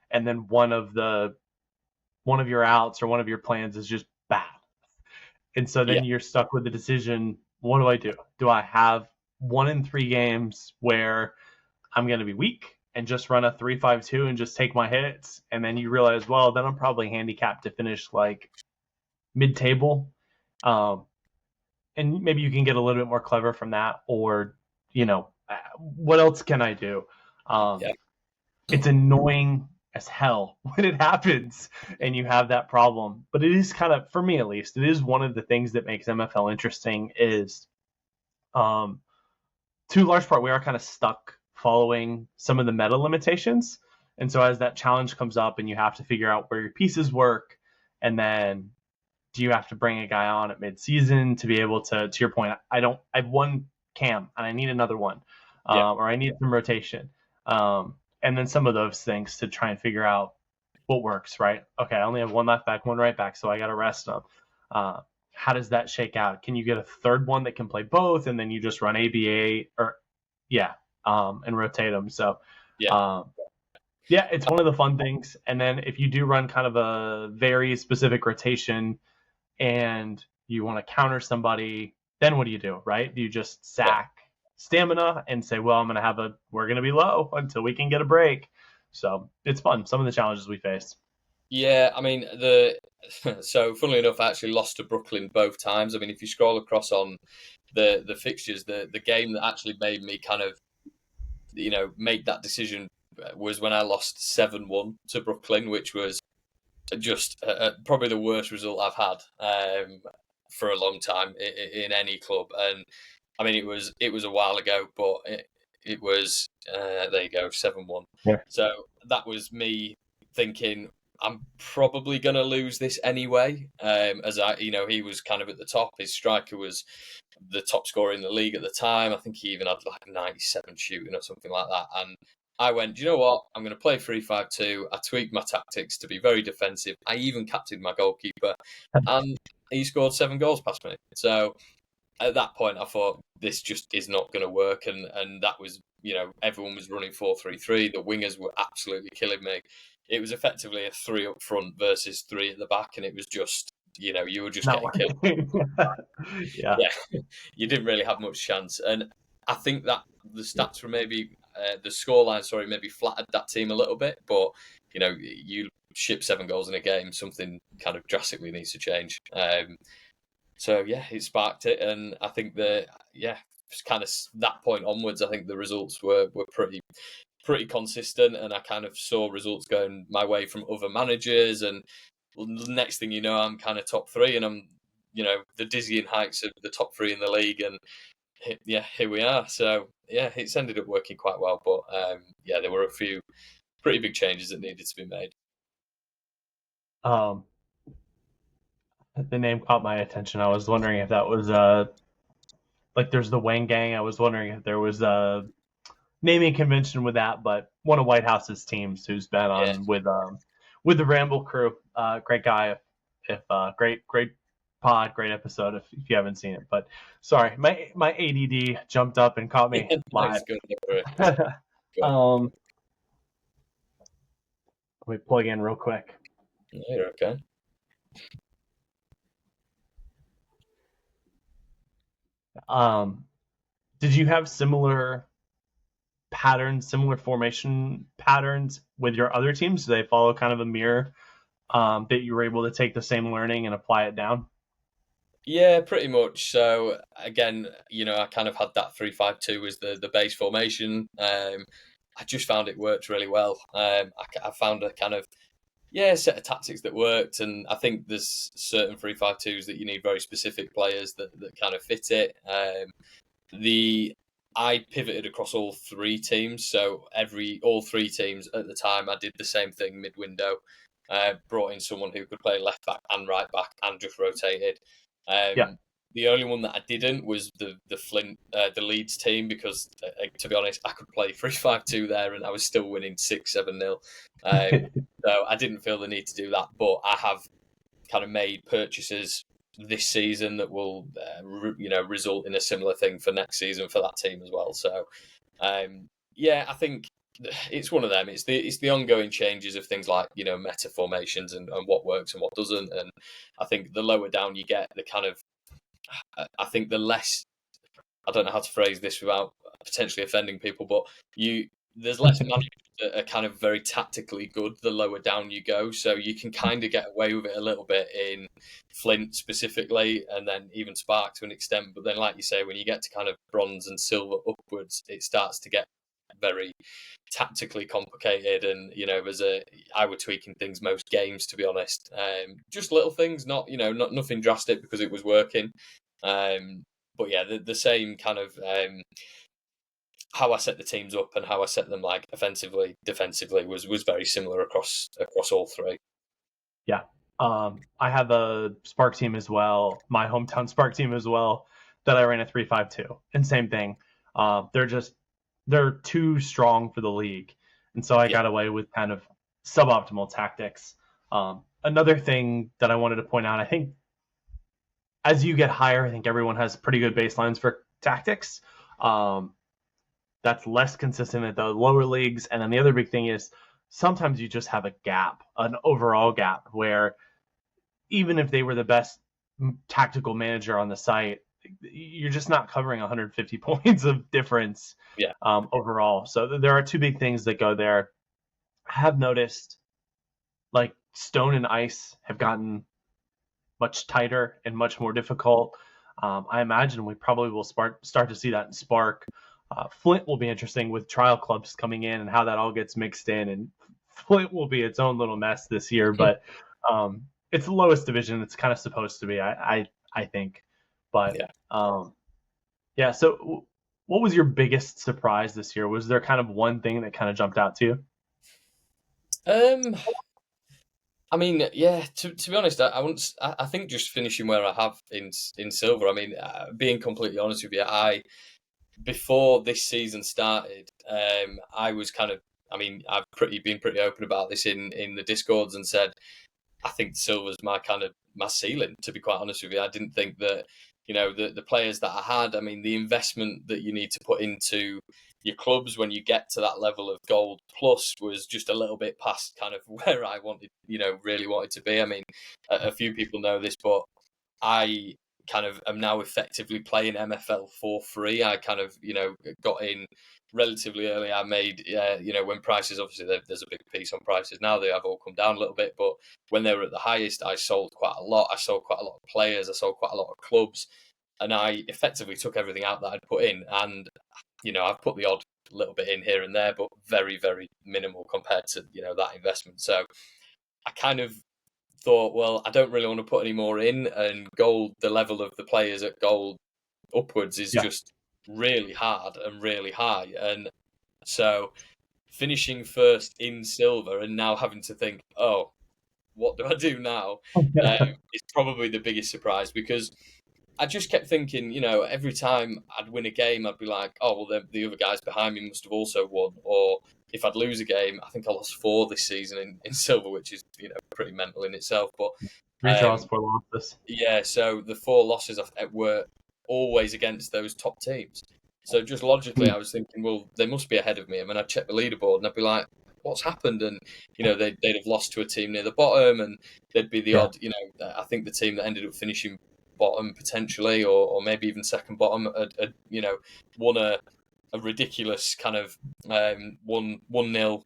and then one of your outs or one of your plans is just bad. And so Yeah, then you're stuck with the decision, what do I do? Do I have 1 in 3 games where I'm going to be weak and just run a 3-5-2 and just take my hits? And then you realize, well, then I'm probably handicapped to finish like mid-table. And maybe you can get a little bit more clever from that, or, what else can I do? yeah, It's annoying as hell when it happens and you have that problem. But it is kind of, for me at least, it is one of the things that makes MFL interesting is, to a large part, we are kind of stuck following some of the meta limitations. And so as that challenge comes up and you have to figure out where your pieces work, and then do you have to bring a guy on at mid-season to be able to your point, I've one cam and I need another one, yeah, or I need some rotation. And then some of those things to try and figure out what works, right? Okay, I only have one left back, one right back, so I got to rest them. How does that shake out? Can you get a third one that can play both, and then you just run ABA or and rotate them? So, yeah. yeah, it's one of the fun things. And then if you do run kind of a very specific rotation and you want to counter somebody, then what do? Right? Do you just Yeah. sack stamina and say, well, we're going to be low until we can get a break? So it's fun. Some of the challenges we face. Yeah, I mean so funnily enough, I actually lost to Brooklyn both times. I mean, if you scroll across on the fixtures, the game that actually made me kind of make that decision was when I lost 7-1 to Brooklyn, which was just probably the worst result I've had for a long time in any club. And I mean, it was a while ago, but it was there you go, 7-1. Yeah. So that was me thinking I'm probably going to lose this anyway. As he was kind of at the top. His striker was the top scorer in the league at the time. I think he even had like 97 shooting or something like that. And I went, do you know what? I'm going to play 3-5-2. I tweaked my tactics to be very defensive. I even captained my goalkeeper, and he scored 7 goals past me. So at that point, I thought this just is not going to work, and that was, everyone was running 4-3-3. The wingers were absolutely killing me. It was effectively a 3 up front versus 3 at the back, and it was just, you were just Not getting killed. Yeah. Yeah, you didn't really have much chance, and I think that the stats were maybe the scoreline, sorry, maybe flattered that team a little bit, but you ship 7 goals in a game, something kind of drastically needs to change. So yeah, it sparked it, and I think kind of that point onwards, I think the results were pretty consistent, and I kind of saw results going my way from other managers, and next thing you know, I'm kind of top 3, and I'm the dizzying heights of the top 3 in the league, and yeah, here we are. So yeah, it's ended up working quite well, but there were a few pretty big changes that needed to be made. The name caught my attention. I was wondering if that was like there's the Wang Gang. I was wondering if there was a naming convention with that, but one of White House's teams who's been Yeah, on with the Ramble crew. Great guy. If great pod, great episode if you haven't seen it. But sorry, my ADD jumped up and caught me live. it's good. Let me plug in real quick. You're okay. Did you have similar patterns, similar formation patterns with your other teams? Do they follow kind of a mirror, that you were able to take the same learning and apply it down? Yeah, pretty much. So again, I kind of had that 3-5-2 as the base formation. I just found it worked really well. I found a kind of set of tactics that worked, and I think there's certain 3-5-2s that you need very specific players that kind of fit it. I pivoted across all 3 teams, so all 3 teams at the time I did the same thing mid window. brought in someone who could play left back and right back and just rotated. Yeah. The only one that I didn't was the the Leeds team, because to be honest, I could play 3-5-2 there and I was still winning 6-7-0. So I didn't feel the need to do that, but I have kind of made purchases this season that will, result in a similar thing for next season for that team as well. So, I think it's one of them. It's the ongoing changes of things like meta formations and what works and what doesn't. And I think the lower down you get, the kind of I think the less, I don't know how to phrase this without potentially offending people, but there's less managers that are kind of very tactically good the lower down you go, so you can kind of get away with it a little bit in Flint specifically, and then even Spark to an extent. But then, like you say, when you get to kind of bronze and silver upwards, it starts to get very tactically complicated. And I were tweaking things most games, to be honest. Just little things, not nothing drastic, because it was working. But yeah, the same kind of how I set the teams up and how I set them, like offensively, defensively, was very similar across all three. Yeah. I have a Spark team as well, my hometown Spark team as well, that I ran a 3-5-2. And same thing. They're too strong for the league. And so I got away with kind of suboptimal tactics. Another thing that I wanted to point out, I think as you get higher, I think everyone has pretty good baselines for tactics. That's less consistent at the lower leagues. And then the other big thing is sometimes you just have a gap, an overall gap, where even if they were the best tactical manager on the site, you're just not covering 150 points of difference overall. So there are two big things that go there. I have noticed like Stone and Ice have gotten much tighter and much more difficult. I imagine we probably will start to see that in Spark. Flint will be interesting with trial clubs coming in and how that all gets mixed in. And Flint will be its own little mess this year, but it's the lowest division. It's kind of supposed to be, I think. But so what was your biggest surprise this year? Was there kind of one thing that kind of jumped out to you? I mean, to be honest, I think just finishing where I have in silver. I mean, being completely honest with you, before this season started, I was kind of, I mean, I've been pretty open about this in the Discords, and said I think silver's my ceiling, to be quite honest with you. I didn't think that, the players that I had, I mean, the investment that you need to put into your clubs when you get to that level of gold plus was just a little bit past kind of where I wanted, really wanted to be. I mean, a few people know this, but I kind of am now effectively playing MFL for free. I kind of, got in relatively early. I made, when prices, obviously there's a big piece on prices now, they have all come down a little bit, but when they were at the highest, I sold quite a lot. I sold quite a lot of players. I sold quite a lot of clubs, and I effectively took everything out that I'd put in. And, I've put the odd little bit in here and there, but very, very minimal compared to, that investment. So I kind of thought, well, I don't really want to put any more in, and gold, the level of the players at gold upwards is just really hard and really high. And so finishing first in silver and now having to think, oh, what do I do now? Is probably the biggest surprise, because I just kept thinking, every time I'd win a game, I'd be like, oh, well, the other guys behind me must have also won. Or if I'd lose a game, I think I lost 4 this season in silver, which is, pretty mental in itself. But 3 draws, 4 losses. Yeah, so the 4 losses were always against those top teams. So just logically, I was thinking, well, they must be ahead of me. And then I'd check the leaderboard and I'd be like, what's happened? And, they'd have lost to a team near the bottom, and there'd be the odd, I think the team that ended up finishing bottom potentially, or maybe even second bottom, won a ridiculous kind of 1-0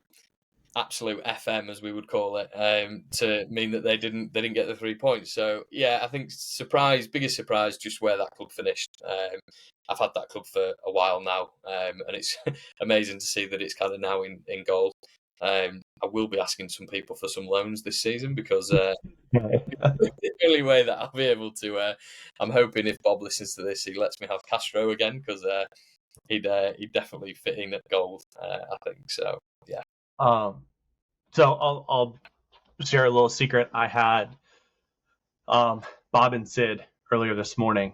absolute FM, as we would call it, to mean that they didn't get the 3 points. So yeah, I think biggest surprise, just where that club finished. I've had that club for a while now, and it's amazing to see that it's kind of now in gold. I will be asking some people for some loans this season, because the only way that I'll be able to, I'm hoping if Bob listens to this, he lets me have Castro again, because he'd definitely fit in at gold, I think. So yeah. So I'll share a little secret. I had Bob and Sid earlier this morning,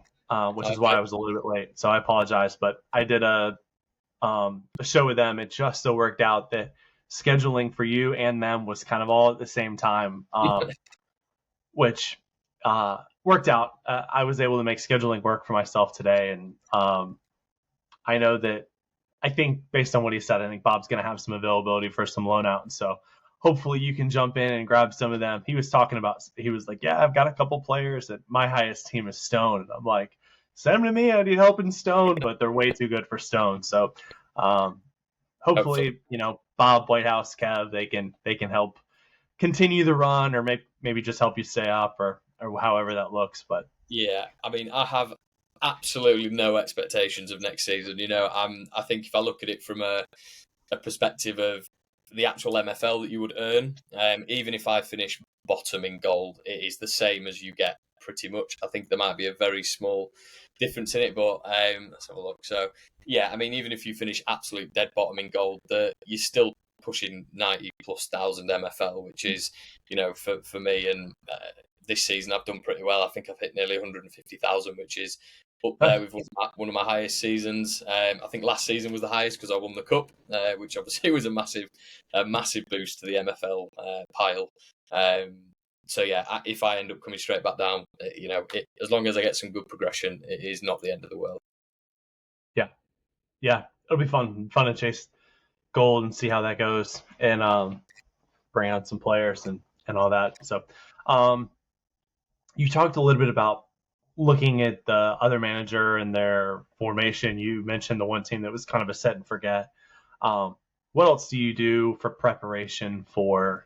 which is why Okay. I was a little bit late. So I apologize, but I did a show with them. It just so worked out that scheduling for you and them was kind of all at the same time, which worked out. I was able to make scheduling work for myself today, and I know that I think based on what he said, I think Bob's going to have some availability for some loan out, and so hopefully you can jump in and grab some of them. He was talking about, he was like, yeah, I've got a couple players that my highest team is Stone, and I'm like, send them to me. I need help in Stone, but they're way too good for Stone. So um, Hopefully. hopefully, Bob, Whitehouse, Kev, they can help continue the run, or maybe just help you stay up, or however that looks. But Yeah, I mean, I have absolutely no expectations of next season. I think if I look at it from a perspective of the actual MFL that you would earn, even if I finish bottom in gold, it is the same as you get pretty much. I think there might be a very small difference in it, but let's have a look. So, yeah, I mean, even if you finish absolute dead bottom in gold, you're still pushing 90 plus thousand MFL, which is, for me and this season I've done pretty well. I think I've hit nearly 150,000, which is up there with one of my highest seasons. I think last season was the highest because I won the cup, which obviously was a massive boost to the MFL pile. So yeah, if I end up coming straight back down, as long as I get some good progression, it is not the end of the world. yeah, yeah, it'll be fun to chase gold and see how that goes, and bring out some players and all that. So um, you talked a little bit about looking at the other manager and their formation. You mentioned the one team that was kind of a set and forget. Um, what else do you do for preparation for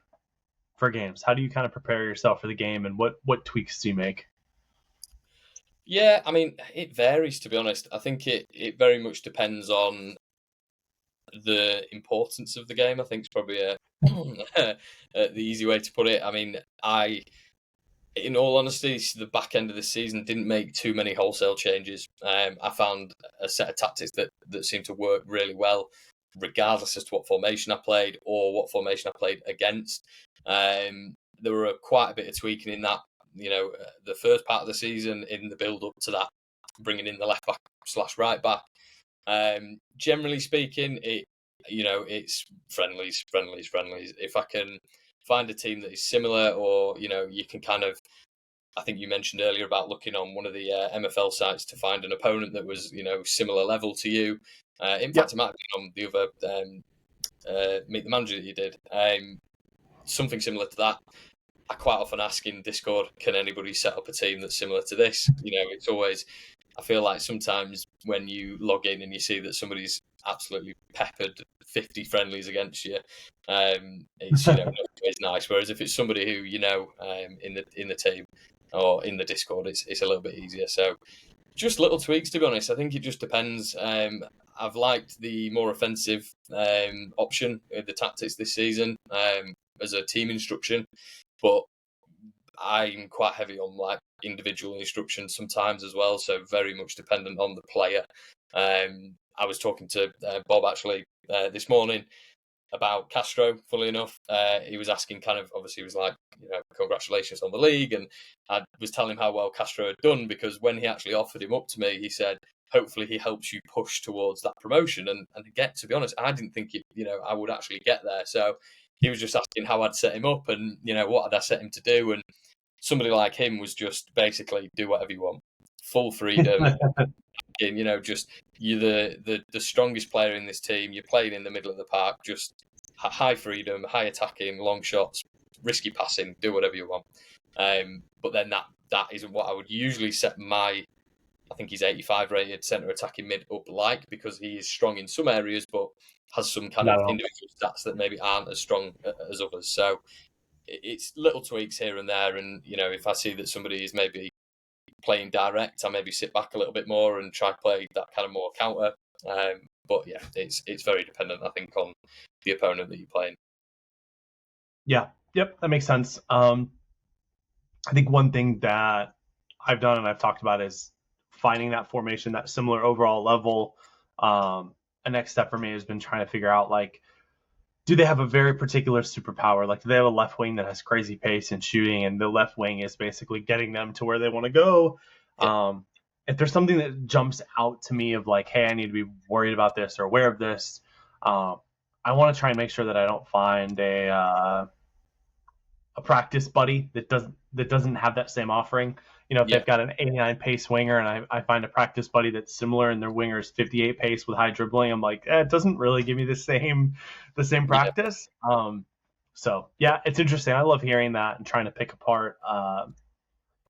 games? How do you kind of prepare yourself for the game, and what tweaks do you make? Yeah, I mean, it varies, to be honest. I think it very much depends on the importance of the game. I think it's probably the easy way to put it. I mean, in all honesty, the back end of the season didn't make too many wholesale changes. I found a set of tactics that seemed to work really well, regardless as to what formation I played or what formation I played against. There were quite a bit of tweaking in that. The first part of the season, in the build up to that, bringing in the left back slash right back. Generally speaking, it's friendlies. If I can find a team that is similar, or you can kind of. I think you mentioned earlier about looking on one of the MFL sites to find an opponent that was similar level to you. In fact, Yep. it might have been on the other Meet the Manager that you did. Something similar to that. I quite often ask in Discord, can anybody set up a team that's similar to this? It's always, I feel like sometimes when you log in and you see that somebody's absolutely peppered 50 friendlies against you, it's not always nice. Whereas if it's somebody who in the team or in the Discord, it's a little bit easier. So just little tweaks, to be honest. I think it just depends. I've liked the more offensive option with the tactics this season as a team instruction, but I'm quite heavy on like individual instructions sometimes as well. So very much dependent on the player. I was talking to Bob actually this morning about Castro. Funnily enough, he was asking kind of, obviously, he was like, congratulations on the league, and I was telling him how well Castro had done, because when he actually offered him up to me, he said, hopefully he helps you push towards that promotion. And again, to be honest, I didn't think I would actually get there. So he was just asking how I'd set him up, and what had I set him to do. And somebody like him was just basically do whatever you want, full freedom. Just you're the strongest player in this team. You're playing in the middle of the park. Just high freedom, high attacking, long shots, risky passing. Do whatever you want. But then that isn't what I would usually set my. I think he's 85 rated centre attacking mid up because he is strong in some areas, but has some kind Not of at all. individual stats that maybe aren't as strong as others. So it's little tweaks here and there, and if I see that somebody is maybe playing direct, I maybe sit back a little bit more and try to play that kind of more counter. But yeah, it's very dependent, I think, on the opponent that you're playing. Yeah. Yep. That makes sense. I think one thing that I've done and I've talked about is finding that formation, that similar overall level. A next step for me has been trying to figure out, like, do they have a very particular superpower? Like, do they have a left wing that has crazy pace and shooting, and the left wing is basically getting them to where they want to go? Yeah, If there's something that jumps out to me of like, hey, I need to be worried about this or aware of this, um, I want to try and make sure that I don't find a practice buddy that doesn't have that same offering. If yeah, they've got an 89 pace winger and I find a practice buddy that's similar and their winger is 58 pace with high dribbling, I'm like, it doesn't really give me the same yeah, practice. So yeah, it's interesting. I love hearing that and trying to pick apart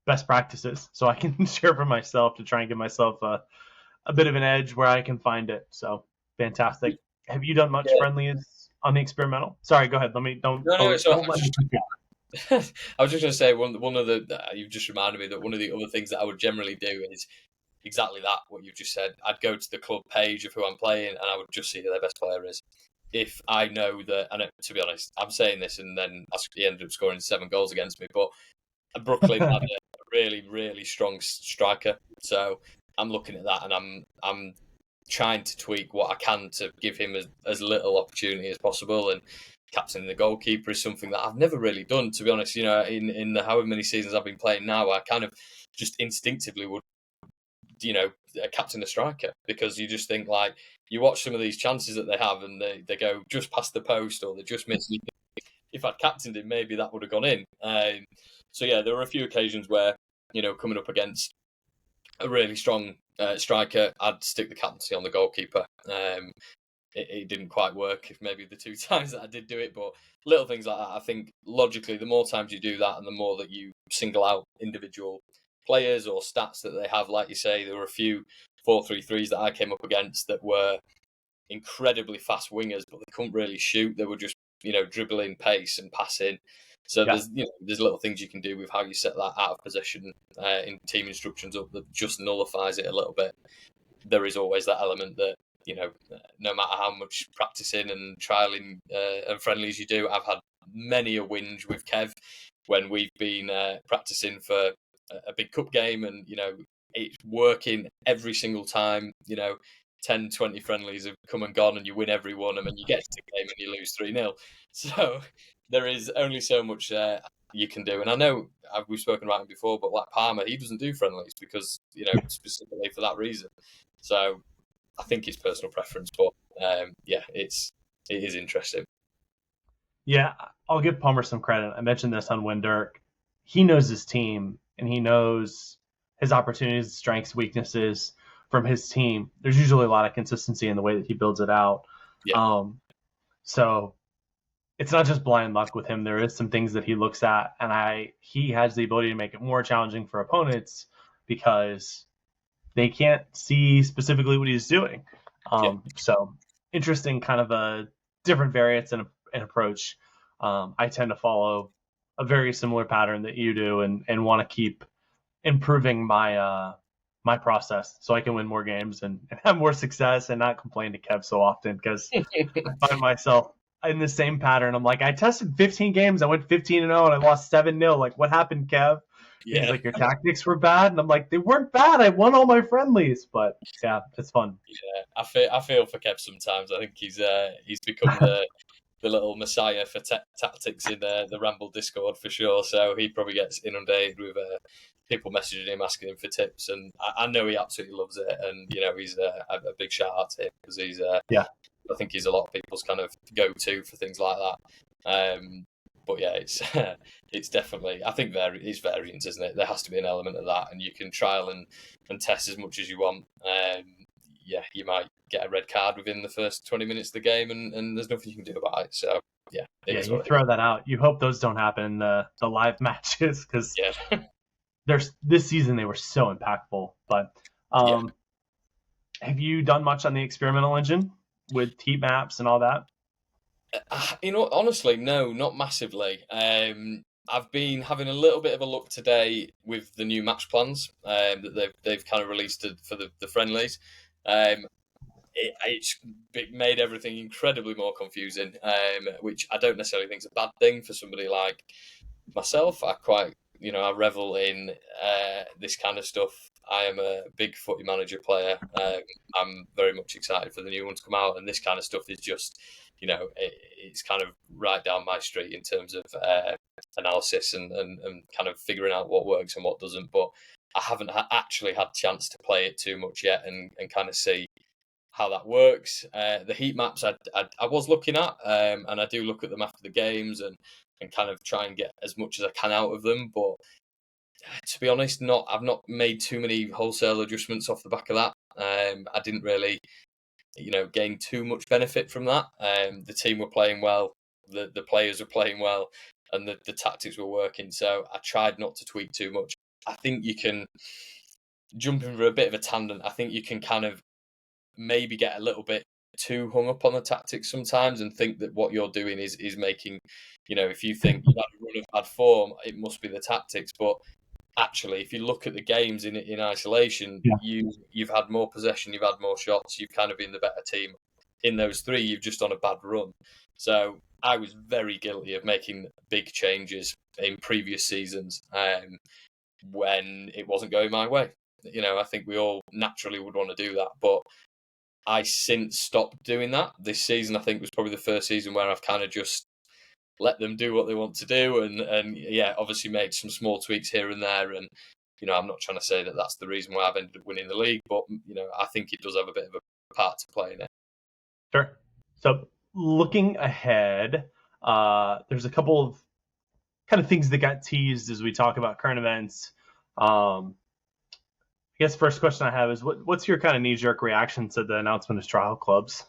best practices so I can share for myself to try and give myself a bit of an edge where I can find it. So fantastic. Have you done much yeah. friendlies on the experimental? Sorry, go ahead. Let me don't No, no. oh, So don't let me forget. I was just going to say one of the you've just reminded me that one of the other things that I would generally do is exactly that. What you've just said. I'd go to the club page of who I'm playing, and I would just see who their best player is. If I know that, and to be honest, I'm saying this, and then he ended up scoring 7 goals against me. But Brooklyn had a really, really strong striker, so I'm looking at that, and I'm trying to tweak what I can to give him as little opportunity as possible. And captaining the goalkeeper is something that I've never really done, to be honest. In the however many seasons I've been playing now, I kind of just instinctively would, captain a striker, because you just think, like, you watch some of these chances that they have and they go just past the post or they just miss. If I'd captained him, maybe that would have gone in. So yeah, there were a few occasions where, coming up against a really strong striker, I'd stick the captaincy on the goalkeeper. It didn't quite work, if maybe the 2 times that I did do it, but little things like that. I think logically, the more times you do that and the more that you single out individual players or stats that they have, like you say, there were a few 4-3-3s that I came up against that were incredibly fast wingers, but they couldn't really shoot. They were just, dribbling pace and passing. So Yeah. there's little things you can do with how you set that out of position in team instructions up that just nullifies it a little bit. There is always that element that, no matter how much practicing and trialing and friendlies you do, I've had many a whinge with Kev when we've been practicing for a big cup game, and it's working every single time. 10, 20 friendlies have come and gone, and you win every one, and then you get to the game and you lose 3-0. So there is only so much you can do. And I know we've spoken about him before, but like Palmer, he doesn't do friendlies because, specifically for that reason. So I think it's personal preference, but it is interesting. Yeah, I'll give Palmer some credit. I mentioned this on When Dirk. He knows his team and he knows his opportunities, strengths, weaknesses from his team. There's usually a lot of consistency in the way that he builds it out. Yeah, So it's not just blind luck with him. There is some things that he looks at, and he has the ability to make it more challenging for opponents because they can't see specifically what he's doing. yeah, So interesting, kind of a different variance and approach. I tend to follow a very similar pattern that you do, and want to keep improving my process so I can win more games and have more success and not complain to Kev so often, because I find myself in the same pattern. I'm like, I tested 15 games, I went 15-0, and I lost 7-0. Like, what happened, Kev? And he's yeah. like, your tactics were bad, and I'm like, they weren't bad. I won all my friendlies, but yeah, it's fun. Yeah, I feel for Kev sometimes. I think he's become the little messiah for tactics in the Ramble Discord for sure. So he probably gets inundated with people messaging him asking him for tips, and I know he absolutely loves it. And he's a big shout out to him because he's Yeah, I think he's a lot of people's kind of go to for things like that. But yeah, it's definitely, I think it's variance, isn't it? There has to be an element of that, and you can trial and test as much as you want. Yeah, you might get a red card within the first 20 minutes of the game, and there's nothing you can do about it. So yeah, it yeah, is you what it is. throw that out. You hope those don't happen in the live matches, because Yeah, there's this season they were so impactful. But yeah. have you done much on the experimental engine with heat maps and all that? Honestly, no, not massively. I've been having a little bit of a look today with the new match plans that they've kind of released for the friendlies. Um, it's made everything incredibly more confusing, which I don't necessarily think is a bad thing for somebody like myself. I revel in this kind of stuff. I am a big Footy Manager player. I'm very much excited for the new one to come out, and this kind of stuff is just, it's kind of right down my street in terms of analysis and kind of figuring out what works and what doesn't. But I haven't actually had a chance to play it too much yet and kind of see how that works. The heat maps I was looking at, and I do look at them after the games and kind of try and get as much as I can out of them. But to be honest, I've not made too many wholesale adjustments off the back of that. I didn't really, gain too much benefit from that. The team were playing well, the players were playing well, and the tactics were working. So I tried not to tweak too much. I think you can jump in for a bit of a tangent. I think you can kind of maybe get a little bit too hung up on the tactics sometimes and think that what you're doing is making, if you think you've had a run of bad form, it must be the tactics. But actually, if you look at the games in isolation, Yeah. you've had more possession, you've had more shots, you've kind of been the better team. In those three, you've just on a bad run. So I was very guilty of making big changes in previous seasons when it wasn't going my way. I think we all naturally would want to do that, but I since stopped doing that. This season, I think, was probably the first season where I've kind of just let them do what they want to do, and yeah, obviously made some small tweaks here and there. And I'm not trying to say that that's the reason why I've ended up winning the league, but I think it does have a bit of a part to play in it. Sure. So looking ahead, there's a couple of kind of things that got teased as we talk about current events. I guess first question I have is what's your kind of knee-jerk reaction to the announcement of trial clubs?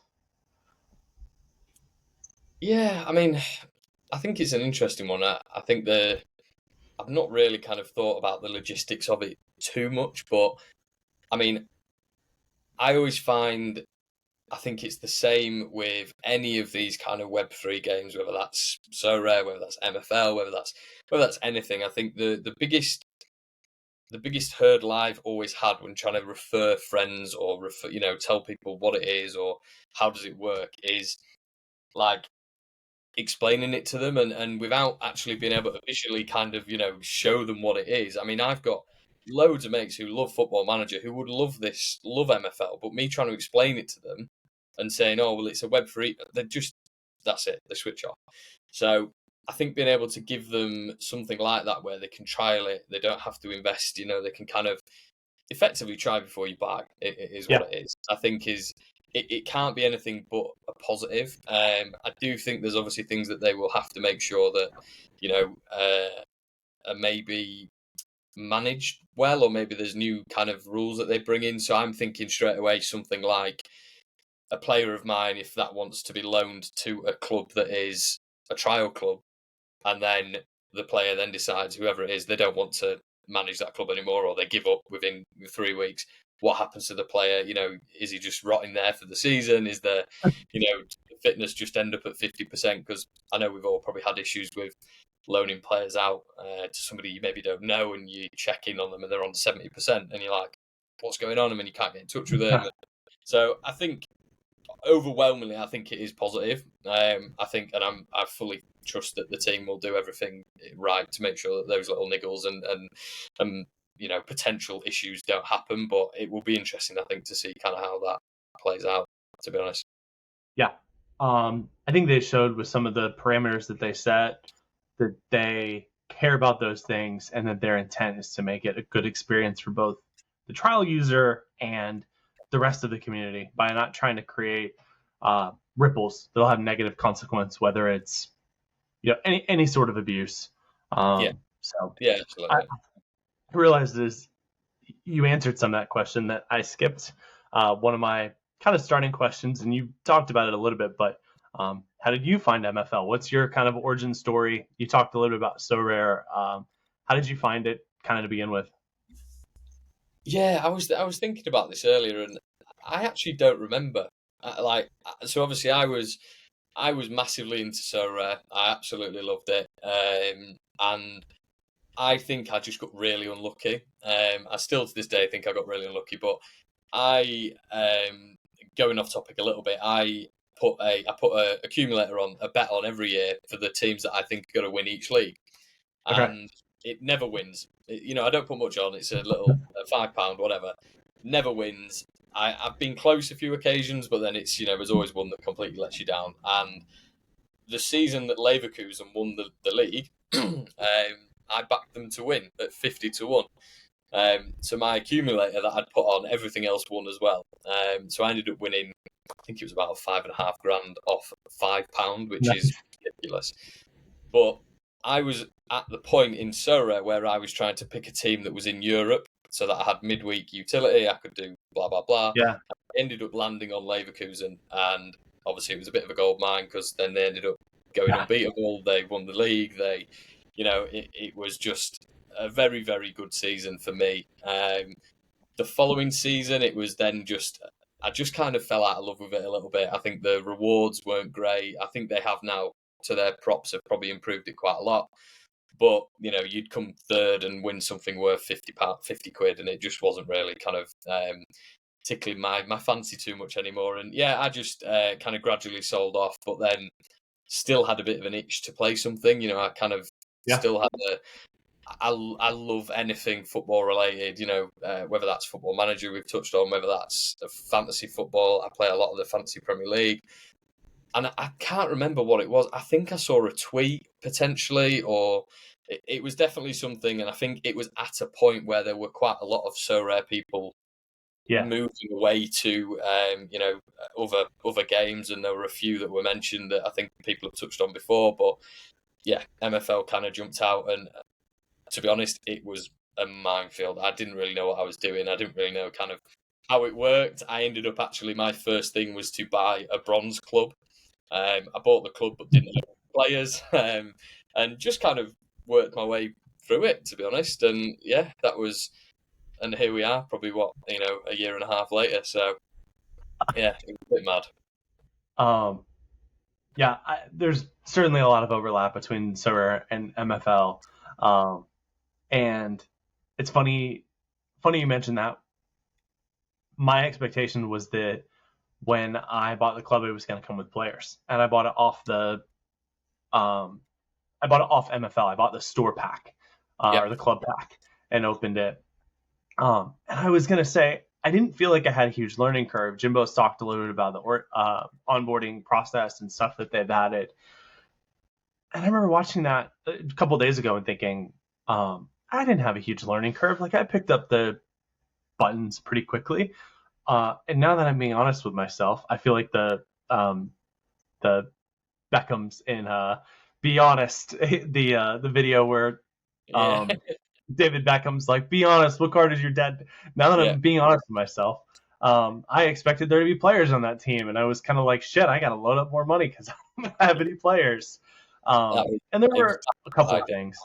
Yeah, I mean, I think it's an interesting one. I think I've not really kind of thought about the logistics of it too much, but I mean, I always find I think it's the same with any of these kind of Web3 games, whether that's SoRare, whether that's MFL, whether that's anything. I think the biggest hurdle I've always had when trying to refer friends or tell people what it is or how does it work is like explaining it to them and without actually being able to visually kind of show them what it is. I mean, I've got loads of mates who love Football Manager who would love MFL, but me trying to explain it to them and saying, oh well, it's a Web3, that's it, they switch off. So I think being able to give them something like that where they can trial it, they don't have to invest, they can kind of effectively try before you buy. It is Yeah. what it is. I think it can't be anything but a positive. I do think there's obviously things that they will have to make sure that are maybe managed well, or maybe there's new kind of rules that they bring in. So I'm thinking straight away something like a player of mine, if that wants to be loaned to a club that is a trial club, and then the player then decides, whoever it is, they don't want to manage that club anymore, or they give up within 3 weeks. What happens to the player? Is he just rotting there for the season? Is there, fitness just end up at 50%? Because I know we've all probably had issues with loaning players out to somebody you maybe don't know, and you check in on them and they're on 70%, and you're like, what's going on? I mean, you can't get in touch with them. So I think overwhelmingly, I think it is positive. I think, and I fully trust that the team will do everything right to make sure that those little niggles and potential issues don't happen. But it will be interesting, I think, to see kind of how that plays out. To be honest. Yeah. I think they showed with some of the parameters that they set that they care about those things and that their intent is to make it a good experience for both the trial user and the rest of the community by not trying to create ripples that'll have negative consequence, whether it's any sort of abuse. Yeah. So Yeah, absolutely. I realized this. You answered some of that question that I skipped. One of my kind of starting questions, and you talked about it a little bit, but how did you find MFL? What's your kind of origin story? You talked a little bit about SoRare. How did you find it kind of to begin with? Yeah, I was thinking about this earlier, and I actually don't remember. So obviously I was massively into SoRare. I absolutely loved it, and I think I just got really unlucky. I still to this day think I got really unlucky, but I going off topic a little bit. I put a accumulator on a bet on every year for the teams that I think are going to win each league, Okay. and it never wins. I don't put much on. It's a little £5, whatever. Never wins. I've been close a few occasions, but then it's there's always one that completely lets you down. And the season that Leverkusen won the league, I backed them to win at 50-1. So my accumulator that I'd put on, everything else won as well. So I ended up winning, I think it was about £5,500 off £5, which is ridiculous. But I was at the point in SoRare where I was trying to pick a team that was in Europe so that I had midweek utility, I could do blah, blah, blah. Yeah. I ended up landing on Leverkusen, and obviously it was a bit of a gold mine because then they ended up going unbeatable. They won the league. It was just a very, very good season for me. The following season, it was then I just kind of fell out of love with it a little bit. I think the rewards weren't great. I think they have now, to their props, have probably improved it quite a lot. But, you'd come third and win something worth £50, and it just wasn't really kind of tickling my fancy too much anymore. And yeah, I just kind of gradually sold off, but then still had a bit of an itch to play something. I kind of still had I love anything football related, whether that's Football Manager we've touched on, whether that's fantasy football. I play a lot of the Fantasy Premier League. And I can't remember what it was. I think I saw a tweet potentially, or it was definitely something. And I think it was at a point where there were quite a lot of SoRare people moving away to, other games. And there were a few that were mentioned that I think people have touched on before. But yeah, MFL kind of jumped out. And to be honest, it was a minefield. I didn't really know what I was doing. I didn't really know kind of how it worked. I ended up my first thing was to buy a bronze club. I bought the club but didn't have players, and just kind of worked my way through it, to be honest. And yeah, and here we are, probably a year and a half later. So yeah, it was a bit mad. There's certainly a lot of overlap between SoRare and MFL, and it's funny you mentioned that. My expectation was that when I bought the club, it was going to come with players, and I bought it off MFL. I bought the store pack, or the club pack, and opened it. And I was going to say, I didn't feel like I had a huge learning curve. Jimbo's talked a little bit about the onboarding process and stuff that they've added. And I remember watching that a couple of days ago and thinking, I didn't have a huge learning curve. Like, I picked up the buttons pretty quickly. And now that I'm being honest with myself, I feel like the Beckhams in Be Honest, the video where David Beckham's like, be honest, what card is your dad? Now that I'm being honest with myself, I expected there to be players on that team, and I was kind of like, shit, I got to load up more money because I don't have any players. And there were a couple of things.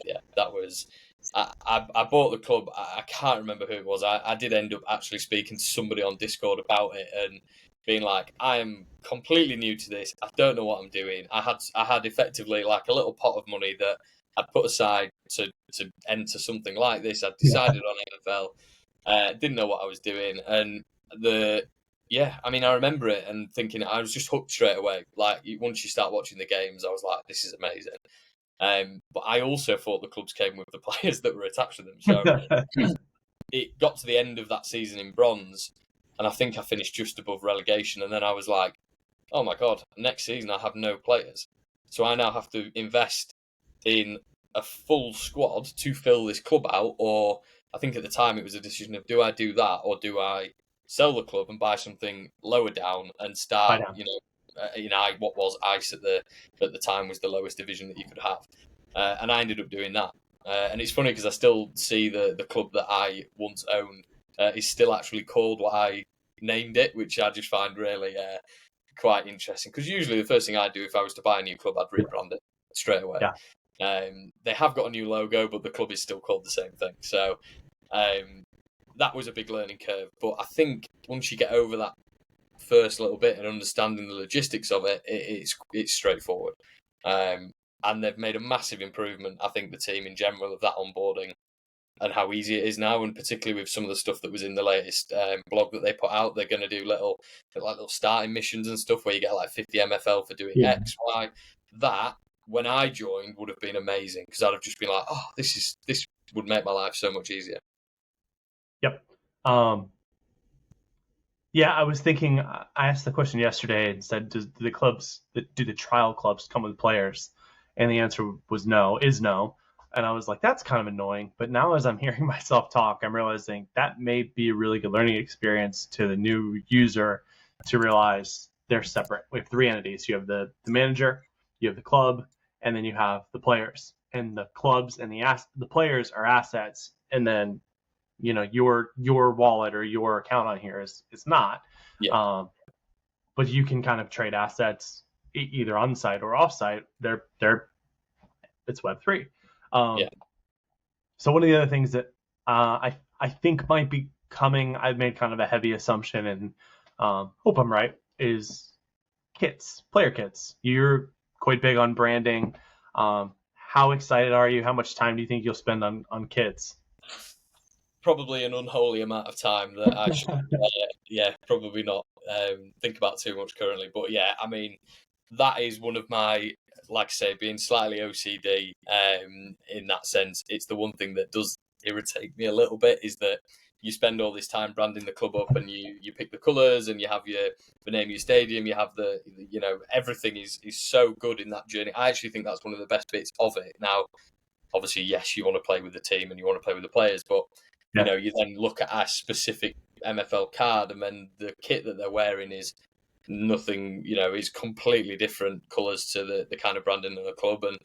Yeah, that was... I bought the club. I can't remember who it was. I did end up actually speaking to somebody on Discord about it and being like, I am completely new to this. I don't know what I'm doing. I had effectively like a little pot of money that I'd put aside to enter something like this. I'd decided on NFL. Didn't know what I was doing. And I remember it and thinking I was just hooked straight away. Like, once you start watching the games, I was like, this is amazing. But I also thought the clubs came with the players that were attached to them. So it got to the end of that season in bronze, and I think I finished just above relegation. And then I was like, oh my God, next season I have no players. So I now have to invest in a full squad to fill this club out. Or I think at the time it was a decision of, do I do that or do I sell the club and buy something lower down and start, what was ICE at the time was the lowest division that you could have, and I ended up doing that. And it's funny because I still see the club that I once owned is still actually called what I named it, which I just find really quite interesting. Because usually the first thing I'd do if I was to buy a new club, I'd rebrand it straight away. Yeah. They have got a new logo, but the club is still called the same thing. So that was a big learning curve. But I think once you get over that first little bit and understanding the logistics of it, it's straightforward. And they've made a massive improvement, I think, the team in general, of that onboarding and how easy it is now, and particularly with some of the stuff that was in the latest blog that they put out. They're going to do little starting missions and stuff where you get like 50 MFL for doing X, Y. That when I joined would have been amazing, because I'd have just been like, oh, this would make my life so much easier. Yep. Yeah, I was thinking. I asked the question yesterday and said, "Do the trial clubs come with players?" And the answer was no, is no. And I was like, "That's kind of annoying." But now, as I'm hearing myself talk, I'm realizing that may be a really good learning experience to the new user to realize they're separate. We have three entities. You have the manager, you have the club, and then you have the players. And the clubs and the players are assets, and then your wallet or your account on here is not. Yeah, But you can kind of trade assets either on site or off site. They're it's Web3. yeah. um, so one of the other things that I think might be coming, I've made kind of a heavy assumption, and hope I'm right, is kits, player kits. You're quite big on branding. How excited are you? How much time do you think you'll spend on kits? Probably an unholy amount of time that I should, probably not think about too much currently. But yeah, I mean, that is one of my, like I say, being slightly OCD in that sense. It's the one thing that does irritate me a little bit, is that you spend all this time branding the club up, and you pick the colours, and you have the name of your stadium, you have everything is so good in that journey. I actually think that's one of the best bits of it. Now, obviously, yes, you want to play with the team and you want to play with the players, but Yeah, you then look at a specific MFL card, and then the kit that they're wearing is nothing, is completely different colours to the kind of branding of the club. And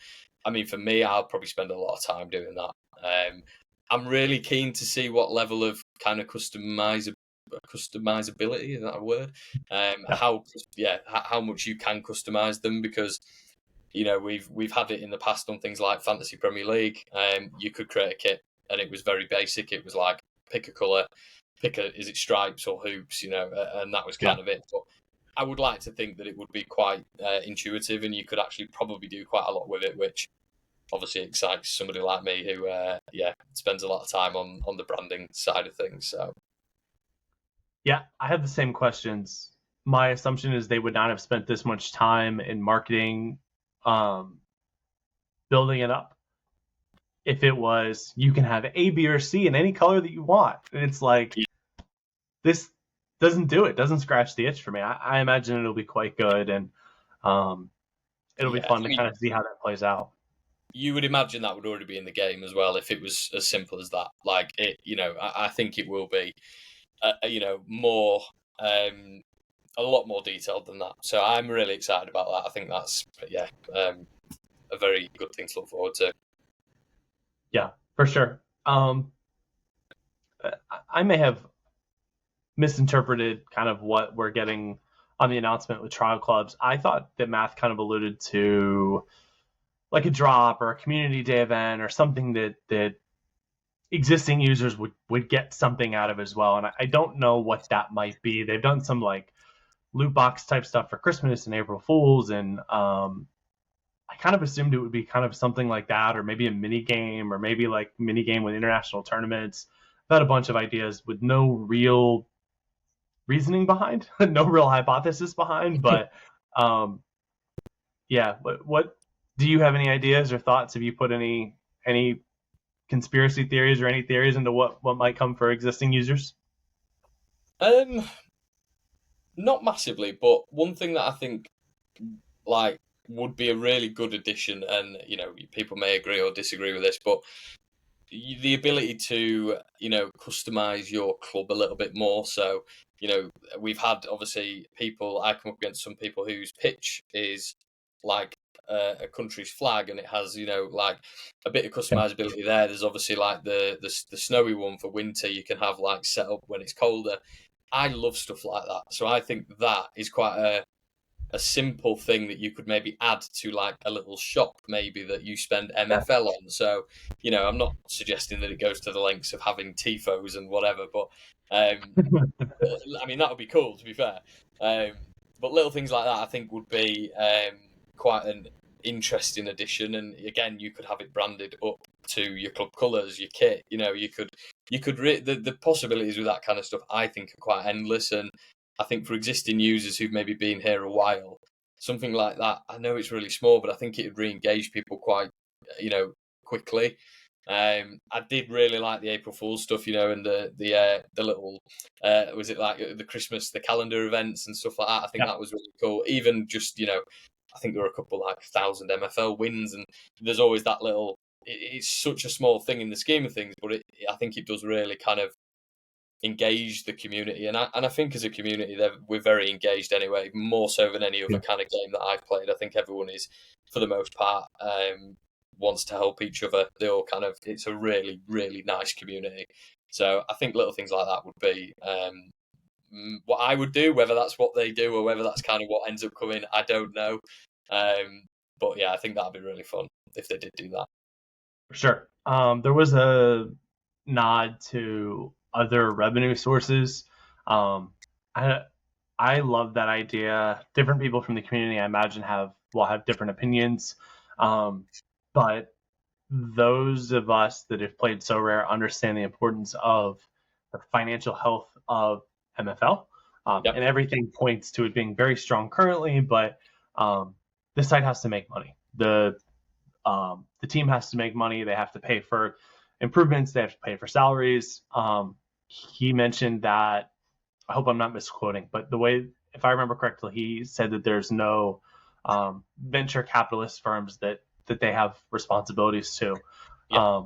I mean, for me, I'll probably spend a lot of time doing that. I'm really keen to see what level of kind of customizability, is that a word? yeah, How much you can customize them, because we've had it in the past on things like Fantasy Premier League. You could create a kit, and it was very basic. It was like, pick a color, is it stripes or hoops, and that was yeah. kind of it. But I would like to think that it would be quite intuitive, and you could actually probably do quite a lot with it, which obviously excites somebody like me who spends a lot of time on the branding side of things. So Yeah, I have the same questions. My assumption is they would not have spent this much time in marketing, um, building it up, if it was you can have A, B, or C in any color that you want. And it's like, this doesn't do it, doesn't scratch the itch for me. I imagine it'll be quite good, and um, it'll be yeah, fun I to mean, kind of see how that plays out. you would imagine that would already be in the game as well if it was as simple as that. Like it, I think it will be, more, a lot more detailed than that. So I'm really excited about that. I think that's, a very good thing to look forward to. Yeah, for sure. I may have misinterpreted kind of what we're getting on the announcement with trial clubs. I thought that Math kind of alluded to like a drop or a community day event or something that existing users would get something out of as well. And I don't know what that might be. They've done some like loot box type stuff for Christmas and April Fools, and I kind of assumed it would be kind of something like that, or maybe a mini game, or maybe like mini game with international tournaments. I've had a bunch of ideas with no real reasoning behind, no real hypothesis behind. But um, yeah, what do you have any ideas or thoughts? Have you put any conspiracy theories or any theories into what might come for existing users? Um, Not massively, but one thing that I think, like, would be a really good addition, and people may agree or disagree with this, but the ability to customize your club a little bit more. So we've had, obviously, people, I come up against some people whose pitch is like a country's flag, and it has like a bit of Yeah, customizability there. There's obviously like the snowy one for winter, you can have like set up when it's colder. I love stuff like that, so I think that is quite a simple thing that you could maybe add to like a little shop, maybe, that you spend yeah. MFL on. So I'm not suggesting that it goes to the lengths of having tifos and whatever, but I mean, that would be cool, to be fair. um, but little things like that I think would be quite an interesting addition. And again, you could have it branded up to your club colours, your kit. The possibilities with that kind of stuff, I think, are quite endless. And I think for existing users who've maybe been here a while, something like that. I know it's really small, but I think it would re-engage people quite, quickly. I did really like the April Fool's stuff, and the little was it like the Christmas, the calendar events and stuff like that. I think Yeah, that was really cool. Even just I think there were a couple like 1,000 MFL wins, and there's always that little. It's such a small thing in the scheme of things, but I think it does really kind of engage the community, and I think as a community we're very engaged anyway, more so than any other yeah, kind of game that I've played. I think everyone is, for the most part, wants to help each other. They all kind of, it's a really really nice community. So I think little things like that would be what I would do. Whether that's what they do or whether that's kind of what ends up coming, I don't know. Um, but yeah, I think that'd be really fun if they did do that. for sure. There was a nod to other revenue sources. Um, I I love that idea. Different people from the community, I imagine, will have different opinions. But those of us that have played SoRare understand the importance of the financial health of MFL. Yep. And everything points to it being very strong currently, but the site has to make money. The team has to make money. They have to pay for improvements. They have to pay for salaries. He mentioned that, I hope I'm not misquoting, but the way, if I remember correctly, he said that there's no venture capitalist firms that they have responsibilities to, Yep.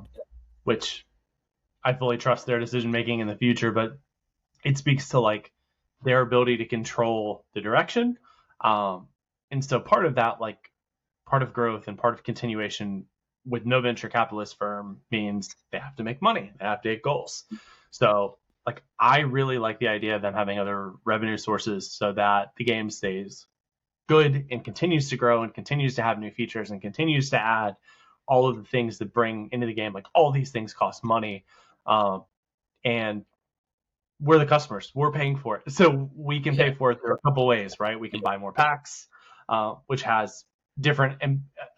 which I fully trust their decision making in the future. But it speaks to like their ability to control the direction, and so part of that, like part of growth and part of continuation with no venture capitalist firm, means they have to make money, they have to hit goals. So like I really like the idea of them having other revenue sources so that the game stays good and continues to grow and continues to have new features and continues to add all of the things that bring into the game. Like all these things cost money, and we're the customers. We're paying for it, so we can Yeah. pay for it through a couple ways, right? We can buy more packs, which has different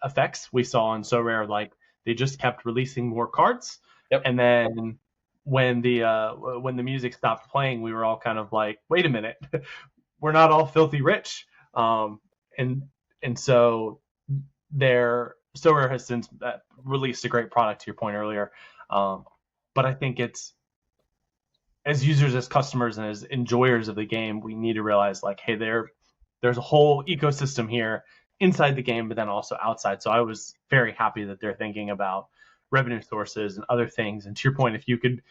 effects. We saw on SoRare, like they just kept releasing more cards, Yep. and then when the music stopped playing, we were all kind of like, wait a minute, we're not all filthy rich, and so their SoRare has since released a great product. To your point earlier, but I think it's, as users, as customers, and as enjoyers of the game, we need to realize like, hey, there's a whole ecosystem here inside the game, but then also outside. So I was very happy that they're thinking about revenue sources and other things. And to your point, if you could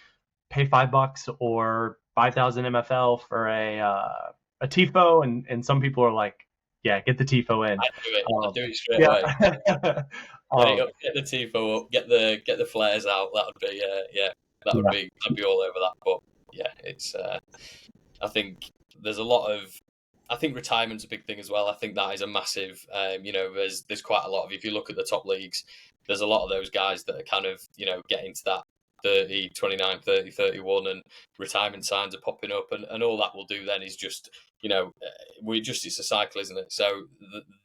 pay $5 or 5,000 MFL for a TIFO, and some people are like, yeah, get the TIFO in. I'd do it. I'd do it straight away. Yeah. Get it up, get the tifo up, get the flares out. That would be yeah, Yeah. I'd be all over that. But yeah, it's I think there's a lot of, I think retirement's a big thing as well. I think that is a massive, there's quite a lot of, if you look at the top leagues, there's a lot of those guys that are kind of, getting to that 30, 29, 30, 31, and retirement signs are popping up, and all that will do then is just, it's a cycle, isn't it? So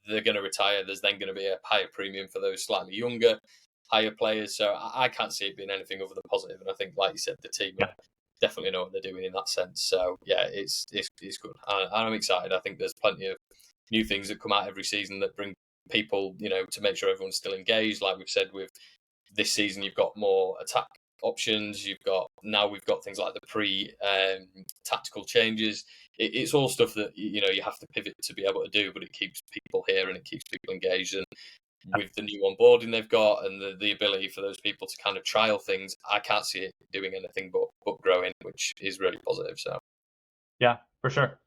they're going to retire. There's then going to be a higher premium for those slightly younger, higher players. So I can't see it being anything other than positive. And I think, like you said, the team Yeah. definitely know what they're doing in that sense. So yeah, it's good. I'm excited. I think there's plenty of new things that come out every season that bring people, to make sure everyone's still engaged. Like we've said, with this season, you've got more attack options. We've got things like the tactical changes. It's all stuff that you have to pivot to be able to do, but it keeps people here and it keeps people engaged. And with the new onboarding they've got and the ability for those people to kind of trial things, I can't see it doing anything but growing, which is really positive. So Yeah, for sure.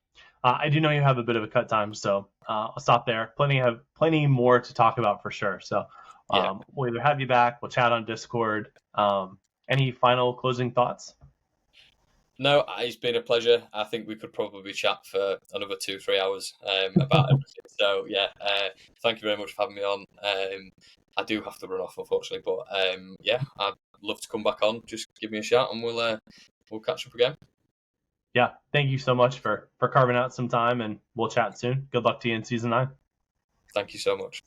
I do know you have a bit of a cut time, so I'll stop there. Plenty more to talk about for sure. So yeah, we'll either have you back, we'll chat on Discord. Any final closing thoughts? no, it's been a pleasure. I think we could probably chat for another 2-3 hours about everything. So yeah, thank you very much for having me on. I do have to run off, unfortunately, but yeah, I'd love to come back on. Just give me a shout, and we'll catch up again. Yeah, thank you so much for carving out some time, and we'll chat soon. Good luck to you in season 9. Thank you so much.